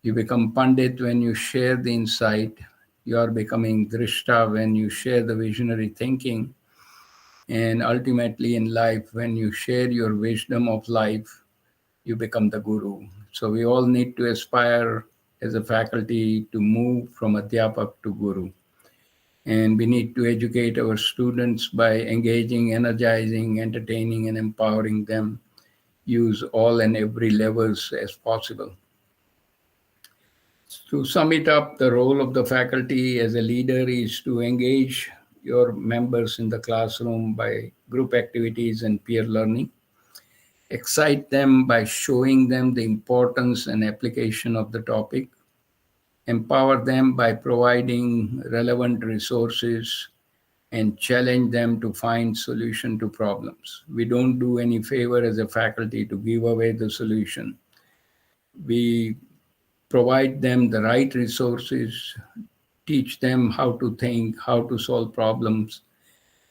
You become Pandit when you share the insight. You are becoming Drishta when you share the visionary thinking. And ultimately in life, when you share your wisdom of life, you become the guru. So we all need to aspire as a faculty to move from Adhyapak to guru. And we need to educate our students by engaging, energizing, entertaining, and empowering them. Use all and every levers as possible. To sum it up, the role of the faculty as a leader is to engage your members in the classroom by group activities and peer learning. Excite them by showing them the importance and application of the topic. Empower them by providing relevant resources and challenge them to find solution to problems. We don't do any favor as a faculty to give away the solution. We provide them the right resources, teach them how to think, how to solve problems,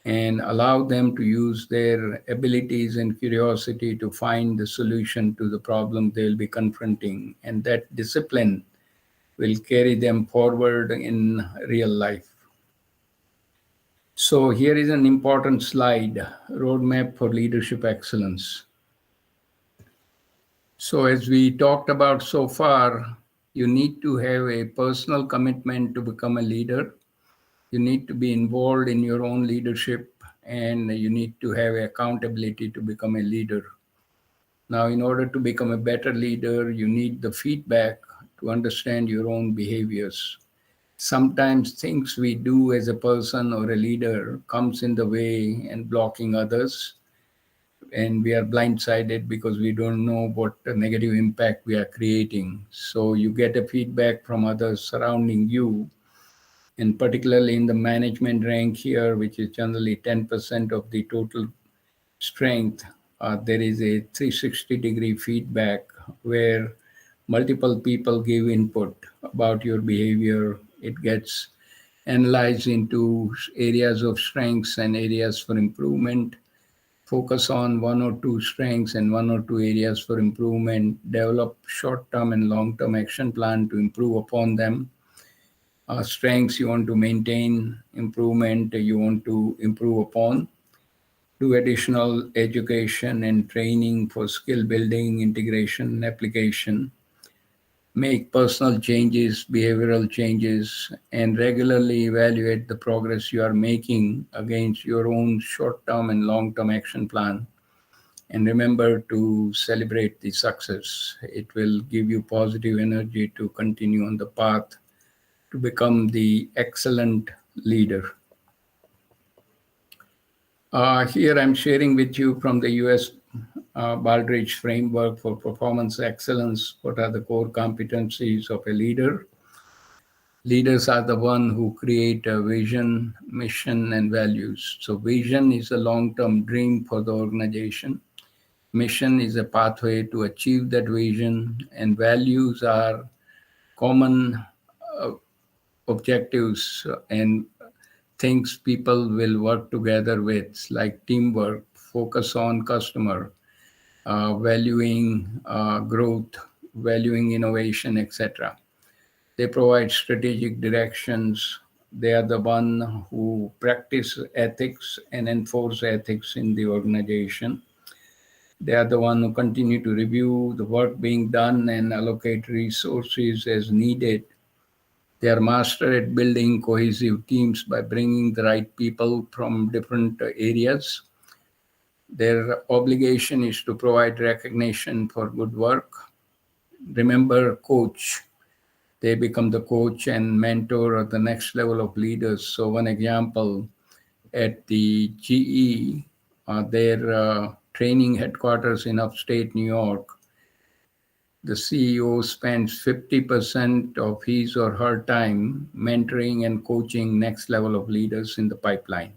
and allow them to use their abilities and curiosity to find the solution to the problem they'll be confronting. And that discipline will carry them forward in real life. So here is an important slide, roadmap for leadership excellence. So as we talked about so far, you need to have a personal commitment to become a leader. You need to be involved in your own leadership, and you need to have accountability to become a leader. Now, in order to become a better leader, you need the feedback to understand your own behaviors. Sometimes things we do as a person or a leader comes in the way and blocking others, and we are blindsided because we don't know what negative impact we are creating. So you get a feedback from others surrounding you, and particularly in the management rank here, which is generally 10% of the total strength, there is a 360-degree feedback where multiple people give input about your behavior. It gets analyzed into areas of strengths and areas for improvement. Focus on 1 or 2 strengths and 1 or 2 areas for improvement. Develop short-term and long-term action plan to improve upon them. Strengths you want to maintain, improvement you want to improve upon. Do additional education and training for skill building, integration, and application. make personal changes, behavioral changes, and regularly evaluate the progress you are making against your own short term and long term action plan. And remember to celebrate the success. It will give you positive energy to continue on the path to become the excellent leader. Here I'm sharing with you from the US Baldrige framework for performance excellence. What are the core competencies of a leader? Leaders are the one who create a vision, mission, and values. So vision is a long-term dream for the organization. Mission is a pathway to achieve that vision, and values are common uh, objectives and things people will work together with, like teamwork, focus on customer, valuing growth, valuing innovation, etc. They provide strategic directions. They are the one who practice ethics and enforce ethics in the organization. They are the one who continue to review the work being done and allocate resources as needed. They are master at building cohesive teams by bringing the right people from different areas. Their obligation is to provide recognition for good work. Remember, coach. They become the coach and mentor at the next level of leaders. So, one example at the GE, their training headquarters in upstate New York, the CEO spends 50% of his or her time mentoring and coaching next level of leaders in the pipeline.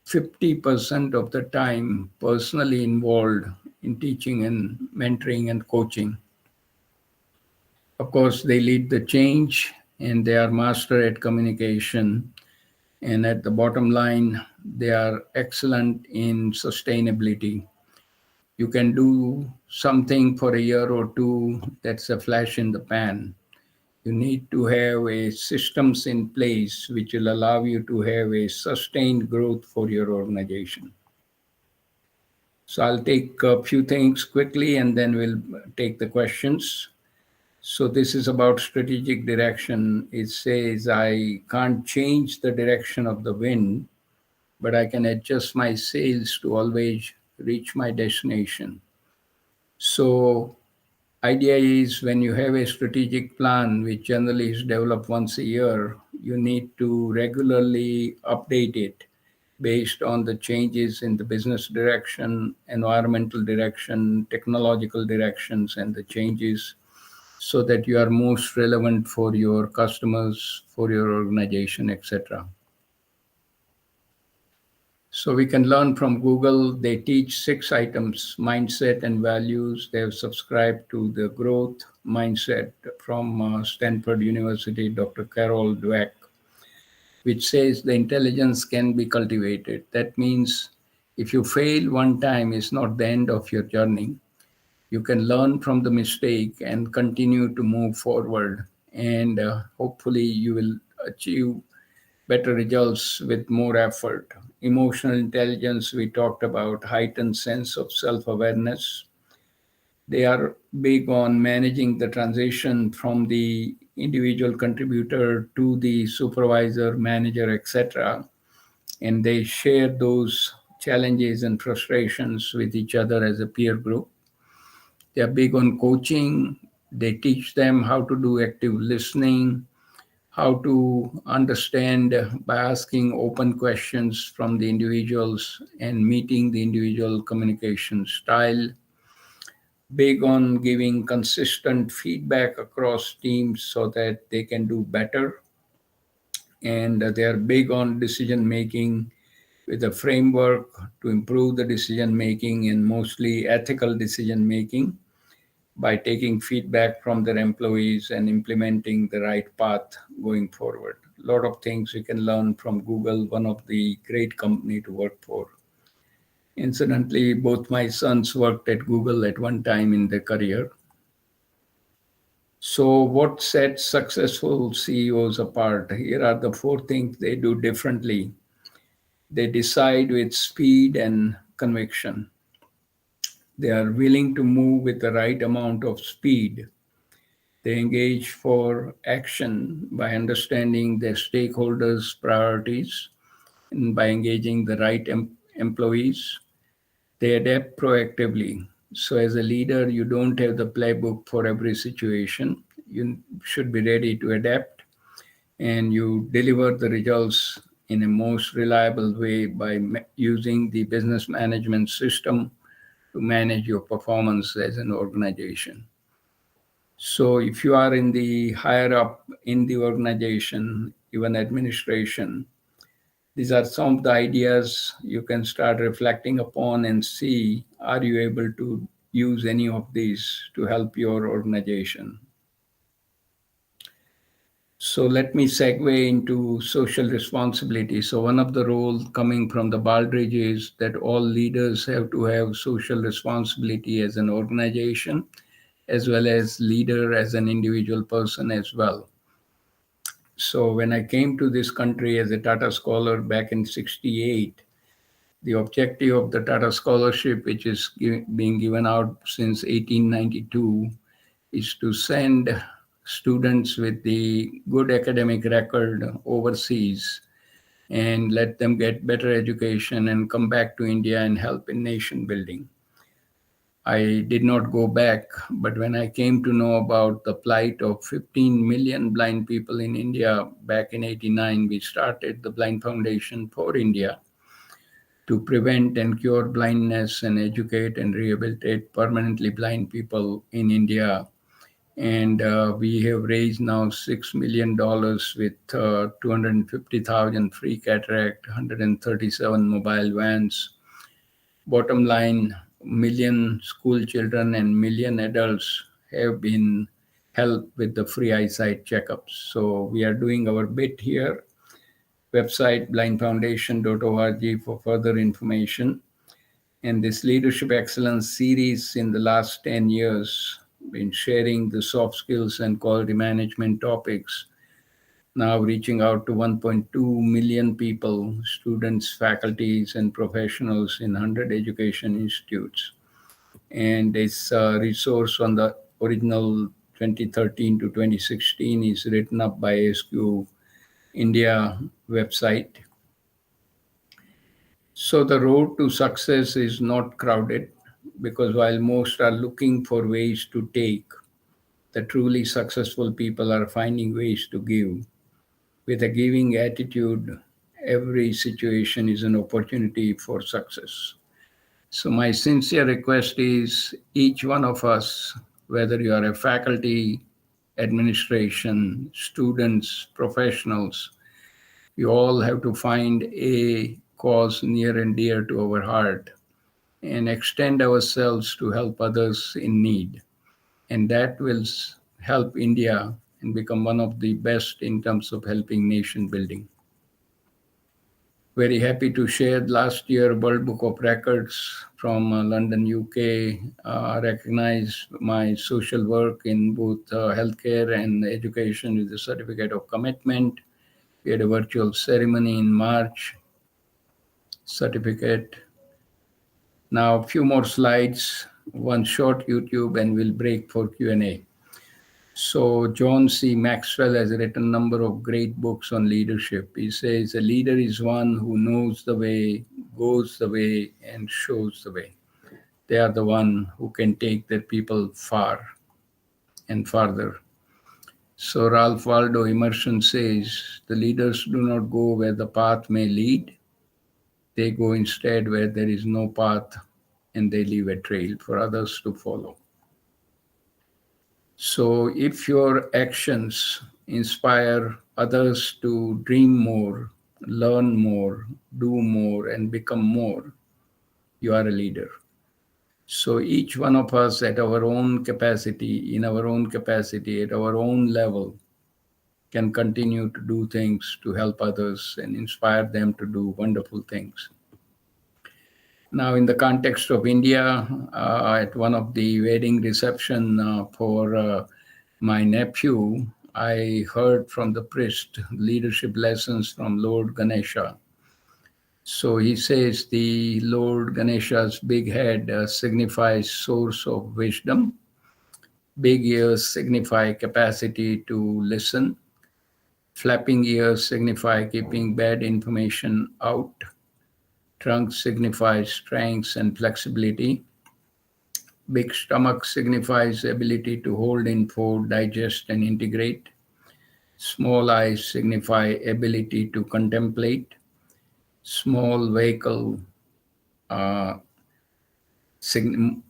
50% of the time personally involved in teaching and mentoring and coaching. Of course, they lead the change and they are master at communication. And at the bottom line, they are excellent in sustainability. You can do something for a year or two, that's a flash in the pan. You need to have a systems in place which will allow you to have a sustained growth for your organization. So I'll take a few things quickly and then we'll take the questions. So this is about strategic direction. It says I can't change the direction of the wind, but I can adjust my sails to always reach my destination. So idea is when you have a strategic plan, which generally is developed once a year, you need to regularly update it based on the changes in the business direction, environmental direction, technological directions, and the changes so that you are most relevant for your customers, for your organization, etc. So we can learn from Google. They teach 6 items: mindset and values. They have subscribed to the growth mindset from Stanford University, Dr. Carol Dweck, which says the intelligence can be cultivated. That means if you fail one time, it's not the end of your journey. You can learn from the mistake and continue to move forward. And hopefully you will achieve better results with more effort. Emotional intelligence, we talked about, heightened sense of self-awareness. They are big on managing the transition from the individual contributor to the supervisor, manager, etc. And they share those challenges and frustrations with each other as a peer group. They are big on coaching. They teach them how to do active listening, how to understand by asking open questions from the individuals and meeting the individual communication style. Big on giving consistent feedback across teams so that they can do better. And they are big on decision making with a framework to improve the decision making and mostly ethical decision making by taking feedback from their employees and implementing the right path going forward. A lot of things you can learn from Google, one of the great company to work for. Incidentally, both my sons worked at Google at one time in their career. So what sets successful CEOs apart? Here are the 4 things they do differently. They decide with speed and conviction. They are willing to move with the right amount of speed. They engage for action by understanding their stakeholders' priorities and by engaging the right employees. They adapt proactively. So, as a leader, you don't have the playbook for every situation. You should be ready to adapt, and you deliver the results in a most reliable way by using the business management system to manage your performance as an organization. So, if you are in the higher up in the organization, even administration, these are some of the ideas you can start reflecting upon and see, are you able to use any of these to help your organization? So let me segue into social responsibility. So one of the roles coming from the Baldrige is that all leaders have to have social responsibility as an organization, as well as leader as an individual person as well. So when I came to this country as a Tata Scholar back in 68, the objective of the Tata Scholarship, which is being given out since 1892, is to send students with the good academic record overseas and let them get better education and come back to India and help in nation building. I did not go back, but when I came to know about the plight of 15 million blind people in India back in 89, we started the Blind Foundation for India to prevent and cure blindness and educate and rehabilitate permanently blind people in India. And we have raised now $6 million with 250,000 free cataract, 137 mobile vans. Bottom line, million school children and million adults have been helped with the free eyesight checkups. So we are doing our bit here. Website blindfoundation.org for further information. And this Leadership Excellence series in the last 10 years, been sharing the soft skills and quality management topics, now reaching out to 1.2 million people, students, faculties, and professionals in 100 education institutes. And this resource on the original 2013 to 2016 is written up by ASQ India website. So the road to success is not crowded, because while most are looking for ways to take, the truly successful people are finding ways to give. With a giving attitude, every situation is an opportunity for success. So my sincere request is each one of us, whether you are a faculty, administration, students, professionals, we all have to find a cause near and dear to our heart and extend ourselves to help others in need. And that will help India and become one of the best in terms of helping nation building. Very happy to share last year World Book of Records from London, UK, recognized my social work in both healthcare and education with the Certificate of Commitment. We had a virtual ceremony in March, certificate. Now, a few more slides, one short YouTube, and we'll break for Q&A. So John C. Maxwell has written a number of great books on leadership. He says, a leader is one who knows the way, goes the way, and shows the way. They are the one who can take their people far and farther. So Ralph Waldo Emerson says, the leaders do not go where the path may lead. They go instead where there is no path, and they leave a trail for others to follow. So if your actions inspire others to dream more, learn more, do more, and become more, you are a leader. So each one of us at our own capacity, in our own capacity, at our own level, can continue to do things to help others and inspire them to do wonderful things. Now, in the context of India, at one of the wedding reception for my nephew, I heard from the priest leadership lessons from Lord Ganesha. So he says the Lord Ganesha's big head signifies source of wisdom, Big ears signify capacity to listen. Flapping ears signify keeping bad information out. Trunk signifies strength and flexibility. Big stomach signifies ability to hold in food, digest, and integrate. Small eyes signify ability to contemplate. Small vehicle, uh,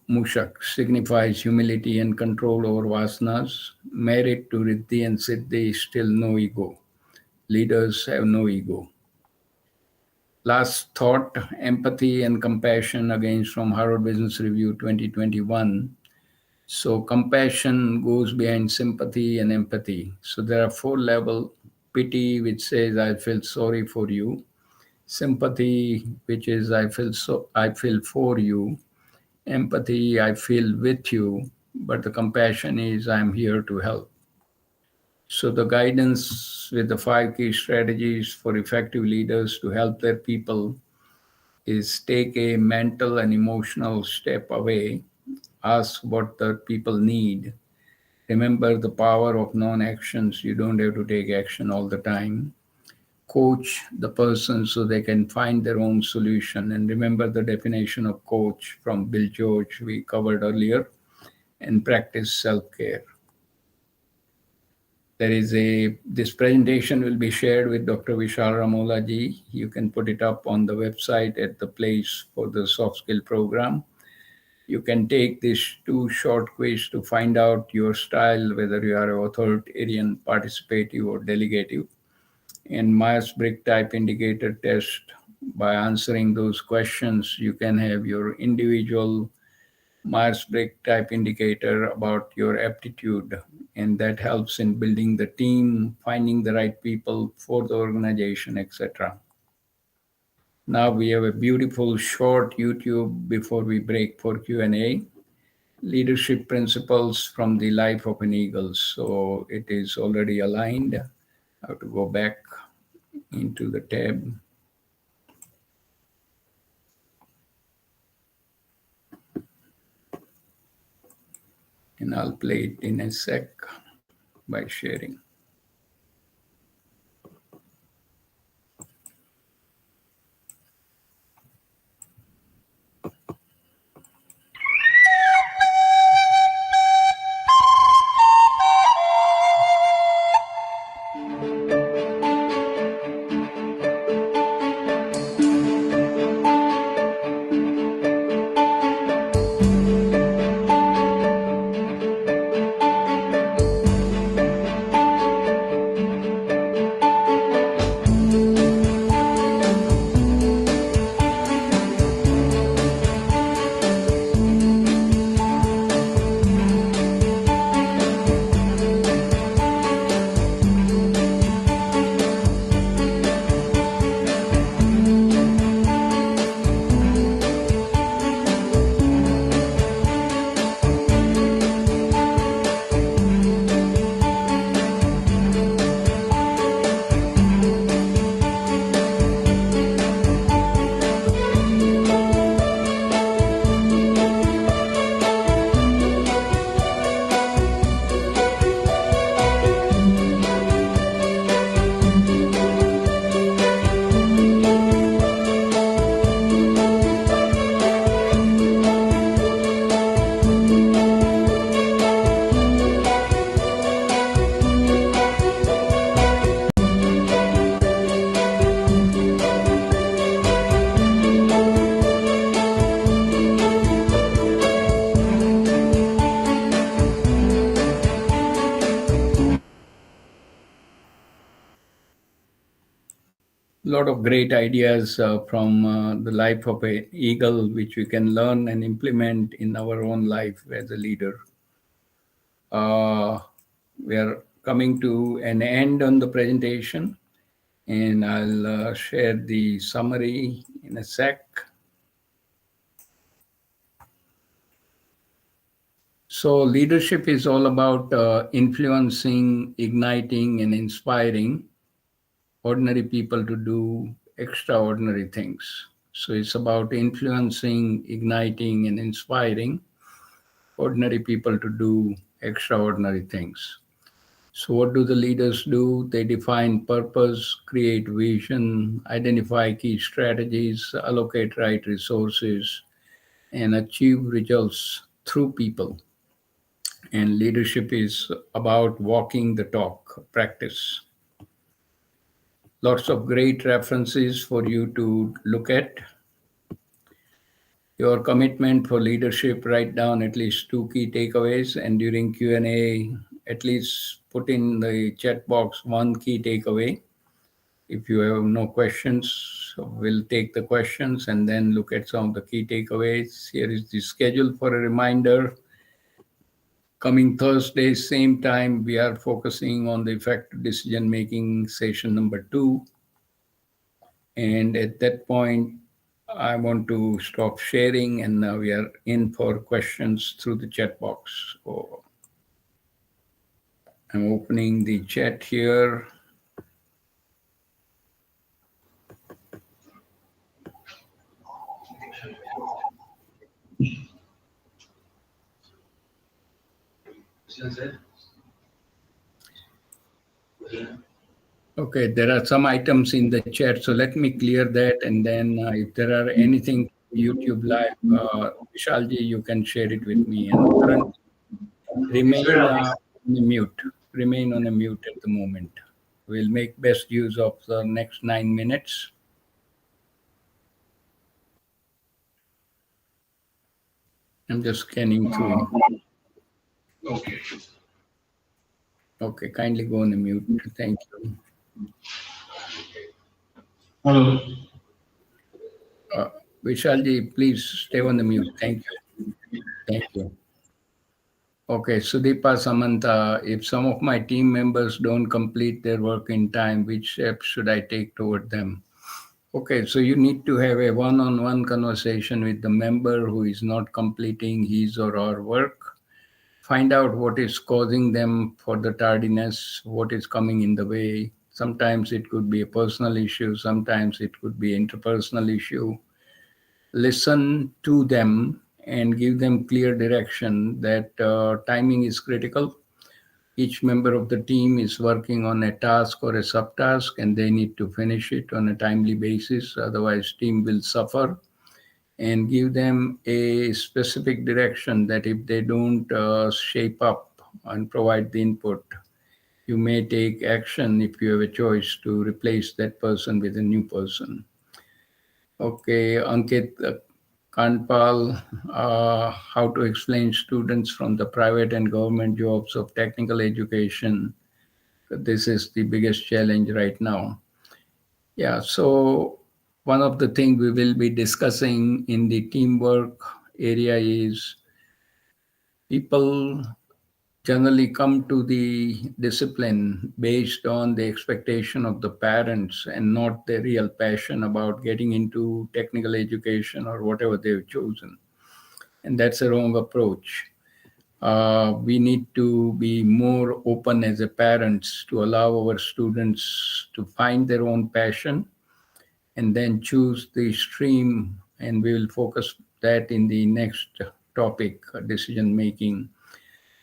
Mushak signifies humility and control over vasanas. Married to Riddhi and Siddhi, still no ego. Leaders have no ego. Last thought, empathy and compassion, again from Harvard Business Review 2021. So compassion goes behind sympathy and empathy. So there are four levels. Pity, which says I feel sorry for you. Sympathy, which is I feel for you. Empathy, I feel with you. But the compassion is I'm here to help. So the guidance with the 5 key strategies for effective leaders to help their people is take a mental and emotional step away, ask what the people need. Remember the power of non-actions. You don't have to take action all the time. Coach the person so they can find their own solution. And remember the definition of coach from Bill George we covered earlier, and practice self-care. This presentation will be shared with Dr. Vishal Ramola ji. You can put it up on the website at the place for the soft skill program. You can take these 2 short quiz to find out your style, whether you are authoritarian, participative, or delegative. And Myers-Briggs type indicator test, by answering those questions, you can have your individual Myers-Briggs type indicator about your aptitude, and that helps in building the team, finding the right people for the organization, etc. Now we have a beautiful short YouTube before we break for Q&A. Leadership principles from the life of an eagle. So it is already aligned. I have to go back into the tab. And I'll play it in a sec by sharing. Lot of great ideas from the life of an eagle, which we can learn and implement in our own life as a leader. We are coming to an end on the presentation, and I'll share the summary in a sec. So leadership is all about influencing, igniting, and inspiring ordinary people to do extraordinary things. So it's about influencing, igniting, and inspiring ordinary people to do extraordinary things. So, what do the leaders do? They define purpose, create vision, identify key strategies, allocate right resources, and achieve results through people. And leadership is about walking the talk, practice. Lots of great references for you to look at. Your commitment for leadership, write down at least two key takeaways, and during Q&A, at least put in the chat box one key takeaway. If you have no questions, we'll take the questions and then look at some of the key takeaways. Here is the schedule for a reminder. Coming Thursday, same time, we are focusing on the effective decision making session number 2. And at that point, I want to stop sharing, and now we are in for questions through the chat box. So I'm opening the chat here. Okay, there are some items in the chat, so let me clear that, and then if there are anything YouTube live, Vishalji, you can share it with me. And currently, remain on a mute. Remain on a mute at the moment. We'll make best use of the next 9 minutes. I'm just scanning through. Okay. Okay, kindly go on a mute. Thank you. Hello. Vishalji, please stay on the mute. Thank you. Thank you. Okay, Sudeepa, Samantha, if some of my team members don't complete their work in time, which steps should I take toward them? Okay, so you need to have a one-on-one conversation with the member who is not completing his or her work. Find out what is causing them for the tardiness, what is coming in the way. Sometimes it could be a personal issue, sometimes it could be interpersonal issue. Listen to them and give them clear direction that timing is critical. Each member of the team is working on a task or a subtask, and they need to finish it on a timely basis. Otherwise, team will suffer. And give them a specific direction that if they don't shape up and provide the input, you may take action if you have a choice to replace that person with a new person. Okay, Ankit Kanpal, how to explain students from the private and government jobs of technical education. This is the biggest challenge right now. Yeah, so one of the things we will be discussing in the teamwork area is people generally come to the discipline based on the expectation of the parents and not their real passion about getting into technical education or whatever they've chosen. And that's a wrong approach. We need to be more open as a parents to allow our students to find their own passion and then choose the stream, and we will focus that in the next topic, decision making.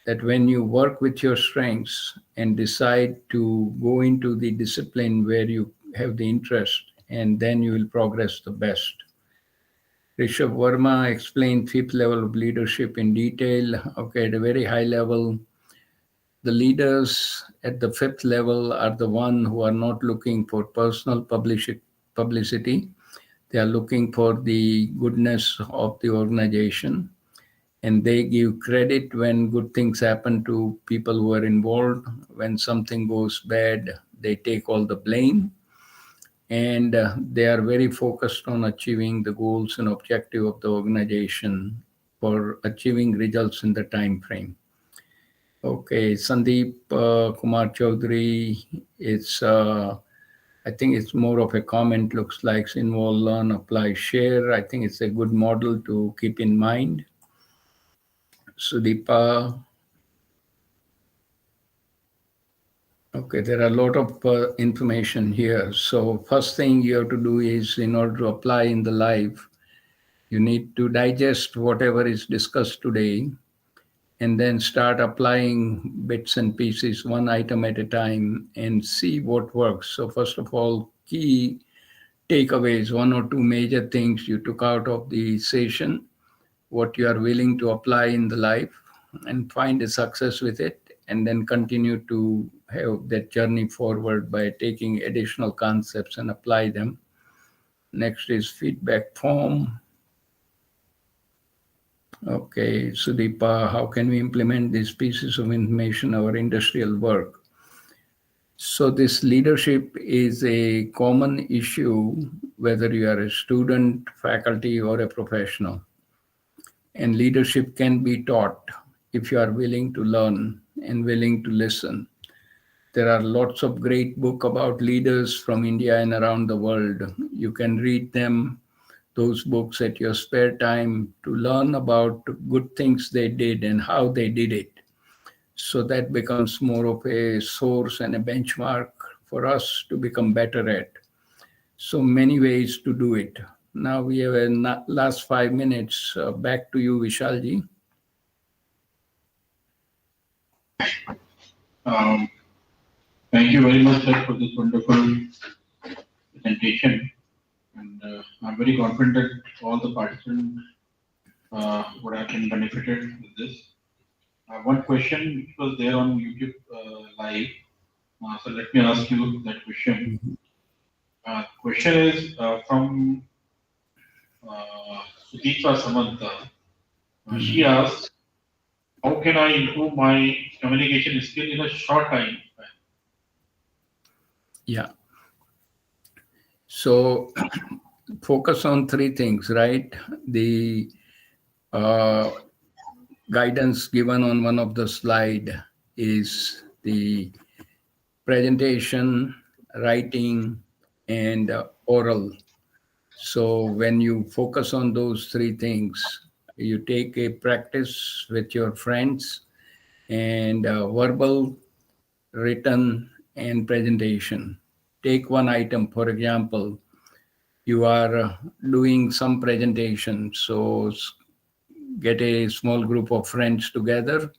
That when you work with your strengths and decide to go into the discipline where you have the interest, and then you will progress the best. Rishabh Verma explained fifth level of leadership in detail. Okay, at a very high level, the leaders at the fifth level are the one who are not looking for personal publicity. They are looking for the goodness of the organization, and they give credit when good things happen to people who are involved. When something goes bad, they take all the blame, and they are very focused on achieving the goals and objective of the organization for achieving results in the time frame. Okay, Sandeep Kumar Chaudhary, I think it's more of a comment, looks like involve, learn, apply, share. I think it's a good model to keep in mind. Sudeepa. Okay, there are a lot of information here. So first thing you have to do is, in order to apply in the life, you need to digest whatever is discussed today and then start applying bits and pieces, one item at a time, and see what works. So first of all, key takeaways, one or two major things you took out of the session, what you are willing to apply in the life and find a success with it, and then continue to have that journey forward by taking additional concepts and apply them. Next is feedback form. Okay, Sudeepa, how can we implement these pieces of information, our industrial work? So this leadership is a common issue, whether you are a student, faculty, or a professional. And leadership can be taught if you are willing to learn and willing to listen. There are lots of great books about leaders from India and around the world. You can read them, those books, at your spare time to learn about good things they did and how they did it. So that becomes more of a source and a benchmark for us to become better at. So many ways to do it. Now we have a last 5 minutes. Back to you, Vishalji. Um, Thank you very much, sir, for this wonderful presentation. And I'm very confident that all the participants would have been benefited with this. One question which was there on YouTube live. So let me ask you that question. Question is from Sudeepa Samantha. She asks, how can I improve my communication skill in a short time? Yeah. So focus on three things, right? The guidance given on one of the slide is the presentation, writing, and oral. So when you focus on those three things, you take a practice with your friends and verbal, written, and presentation. Take one item, for example, you are doing some presentation. So get a small group of friends together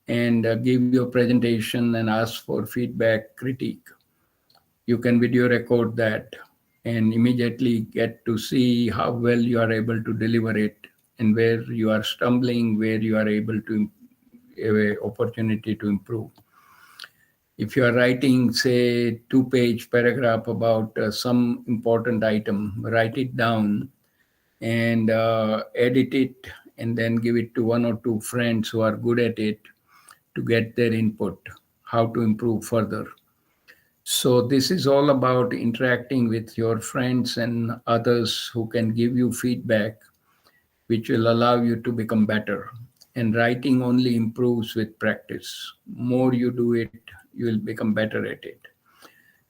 and give your presentation and ask for feedback, critique. You can video record that and immediately get to see how well you are able to deliver it and where you are stumbling, where you are able to have an opportunity to improve. If you are writing, say, 2-page paragraph about some important item, write it down and edit it and then give it to one or two friends who are good at it to get their input, how to improve further. So this is all about interacting with your friends and others who can give you feedback, which will allow you to become better. And writing only improves with practice. More you do it, you will become better at it.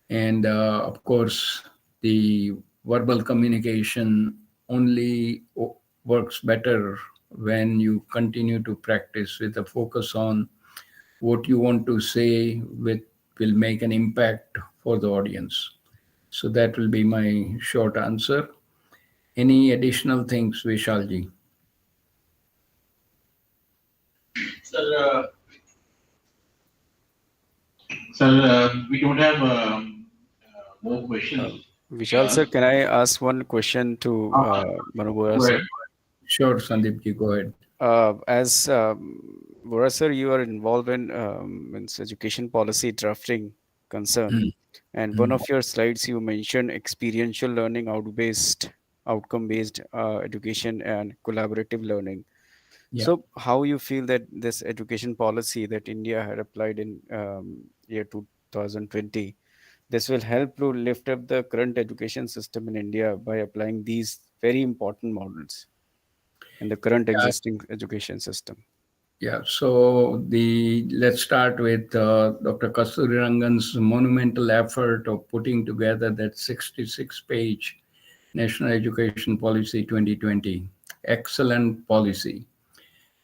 And of course, the verbal communication only works better when you continue to practice with a focus on what you want to say will make an impact for the audience. So that will be my short answer. Any additional things, Vishalji? Sir, we don't have more questions. Vishal sir, can I ask one question to Manu Vora sir? Sure, Sandeepji, go ahead. As Vora sir, you are involved in education policy drafting concern, and one of your slides you mentioned experiential learning, outcome-based education, and collaborative learning. Yeah. So, how you feel that this education policy that India had applied in year 2020, this will help to lift up the current education system in India by applying these very important models in the current existing education system? Yeah, so let's start with Dr. Kasturi Rangan's monumental effort of putting together that 66-page National Education Policy 2020. Excellent policy.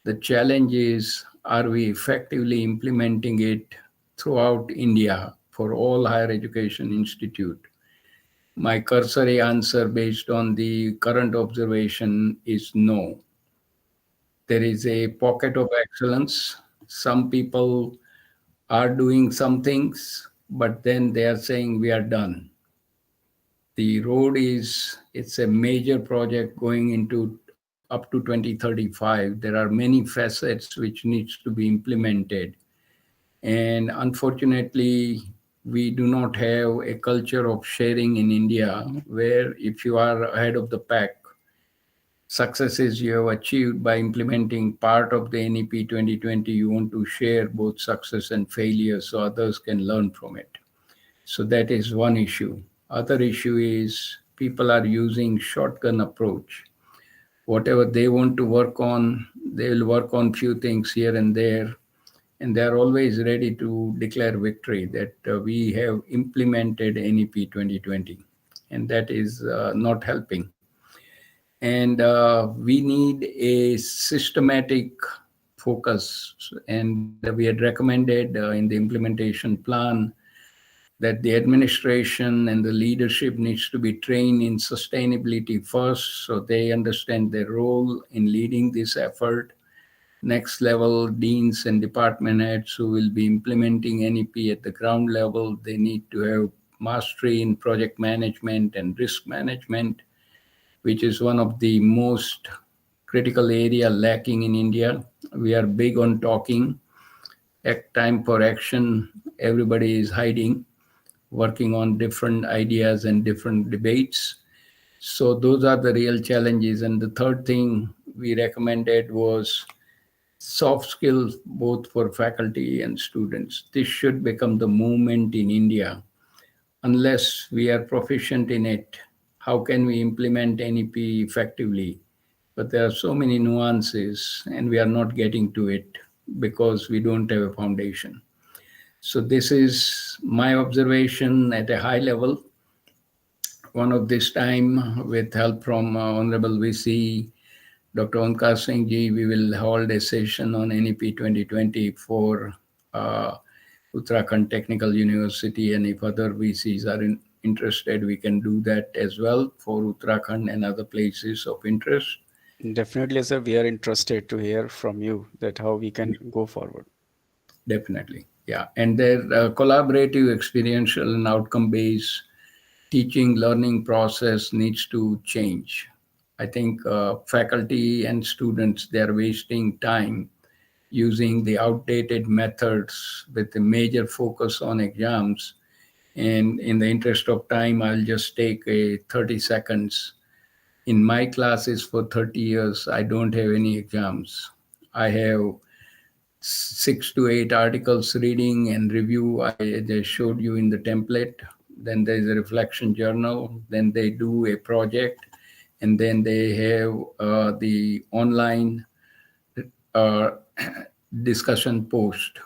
The challenge is, are we effectively implementing it throughout India for all higher education institute? My cursory answer based on the current observation is no. There is a pocket of excellence. Some people are doing some things, but then they are saying we are done. The road it's a major project going into up to 2035. There are many facets which needs to be implemented. And unfortunately, we do not have a culture of sharing in India where if you are ahead of the pack, successes you have achieved by implementing part of the NEP 2020, you want to share both success and failure so others can learn from it. So that is one issue. Other issue is people are using shotgun approach. Whatever they want to work on, they will work on few things here and there, and they are always ready to declare victory that we have implemented NEP 2020, and that is not helping. And we need a systematic focus, and we had recommended in the implementation plan that the administration and the leadership needs to be trained in sustainability first so they understand their role in leading this effort. Next level deans and department heads who will be implementing NEP at the ground level, they need to have mastery in project management and risk management, which is one of the most critical area lacking in India. We are big on talking, time for action. Everybody is hiding, working on different ideas and different debates. So those are the real challenges. And the third thing we recommended was soft skills both for faculty and students. This should become the movement in India. Unless we are proficient in it, how can we implement NEP effectively? But there are so many nuances and we are not getting to it because we don't have a foundation. So this is my observation at a high level. One of this time, with help from Honorable VC, Dr. Omkar Singh ji, we will hold a session on NEP 2020 for Uttarakhand Technical University, and if other VCs are interested, we can do that as well for Uttarakhand and other places of interest. Definitely, sir. We are interested to hear from you that how we can go forward. Definitely, yeah. And their collaborative, experiential, and outcome-based teaching learning process needs to change. I think faculty and students, they're wasting time using the outdated methods with a major focus on exams. And in the interest of time, I'll just take a 30 seconds. In my classes for 30 years, I don't have any exams. I have 6 to 8 articles reading and review. I just showed you in the template. Then there's a reflection journal. Then they do a project. And then they have the online uh, discussion post.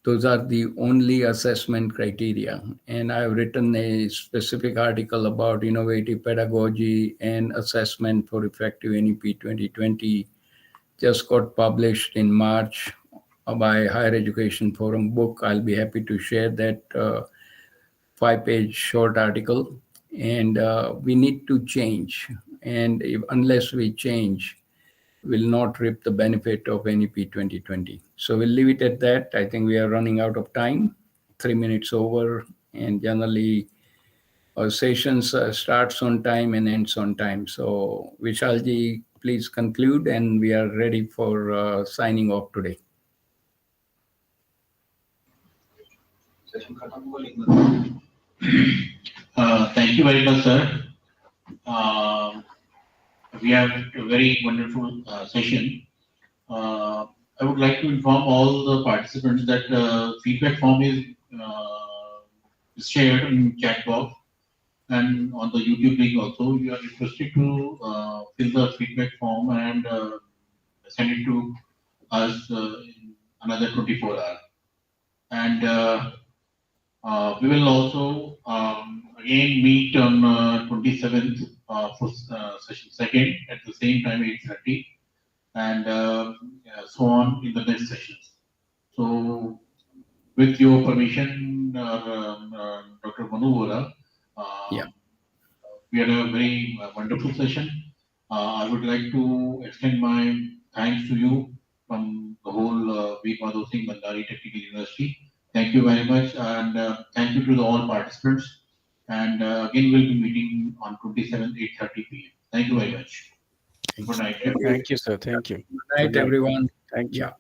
Those are the only assessment criteria. And I've written a specific article about innovative pedagogy and assessment for effective NEP 2020. Just got published in March by Higher Education Forum book. I'll be happy to share that 5-page short article. And we need to change. And unless we change, will not reap the benefit of NEP 2020. So we'll leave it at that. I think we are running out of time, 3 minutes over, and generally our sessions starts on time and ends on time. So Vishalji, please conclude, and we are ready for signing off today. Thank you very much, sir. We have a very wonderful session. I would like to inform all the participants that feedback form is shared in chat box and on the YouTube link also. You are requested to fill the feedback form and send it to us in another 24 hours. And we will also again meet on 27th for session second at the same time 8:30, and so on in the next sessions. So, with your permission, Dr. Manu Vora, we had a very wonderful session. I would like to extend my thanks to you from the whole Vmsbutu Bandari Technical University. Thank you very much, and thank you to the all participants. And again, we'll be meeting on 27th, 8:30 p.m. Thank you very much. Good night. Thank you, sir. Thank you. Good night, everyone. Thank you. Yeah.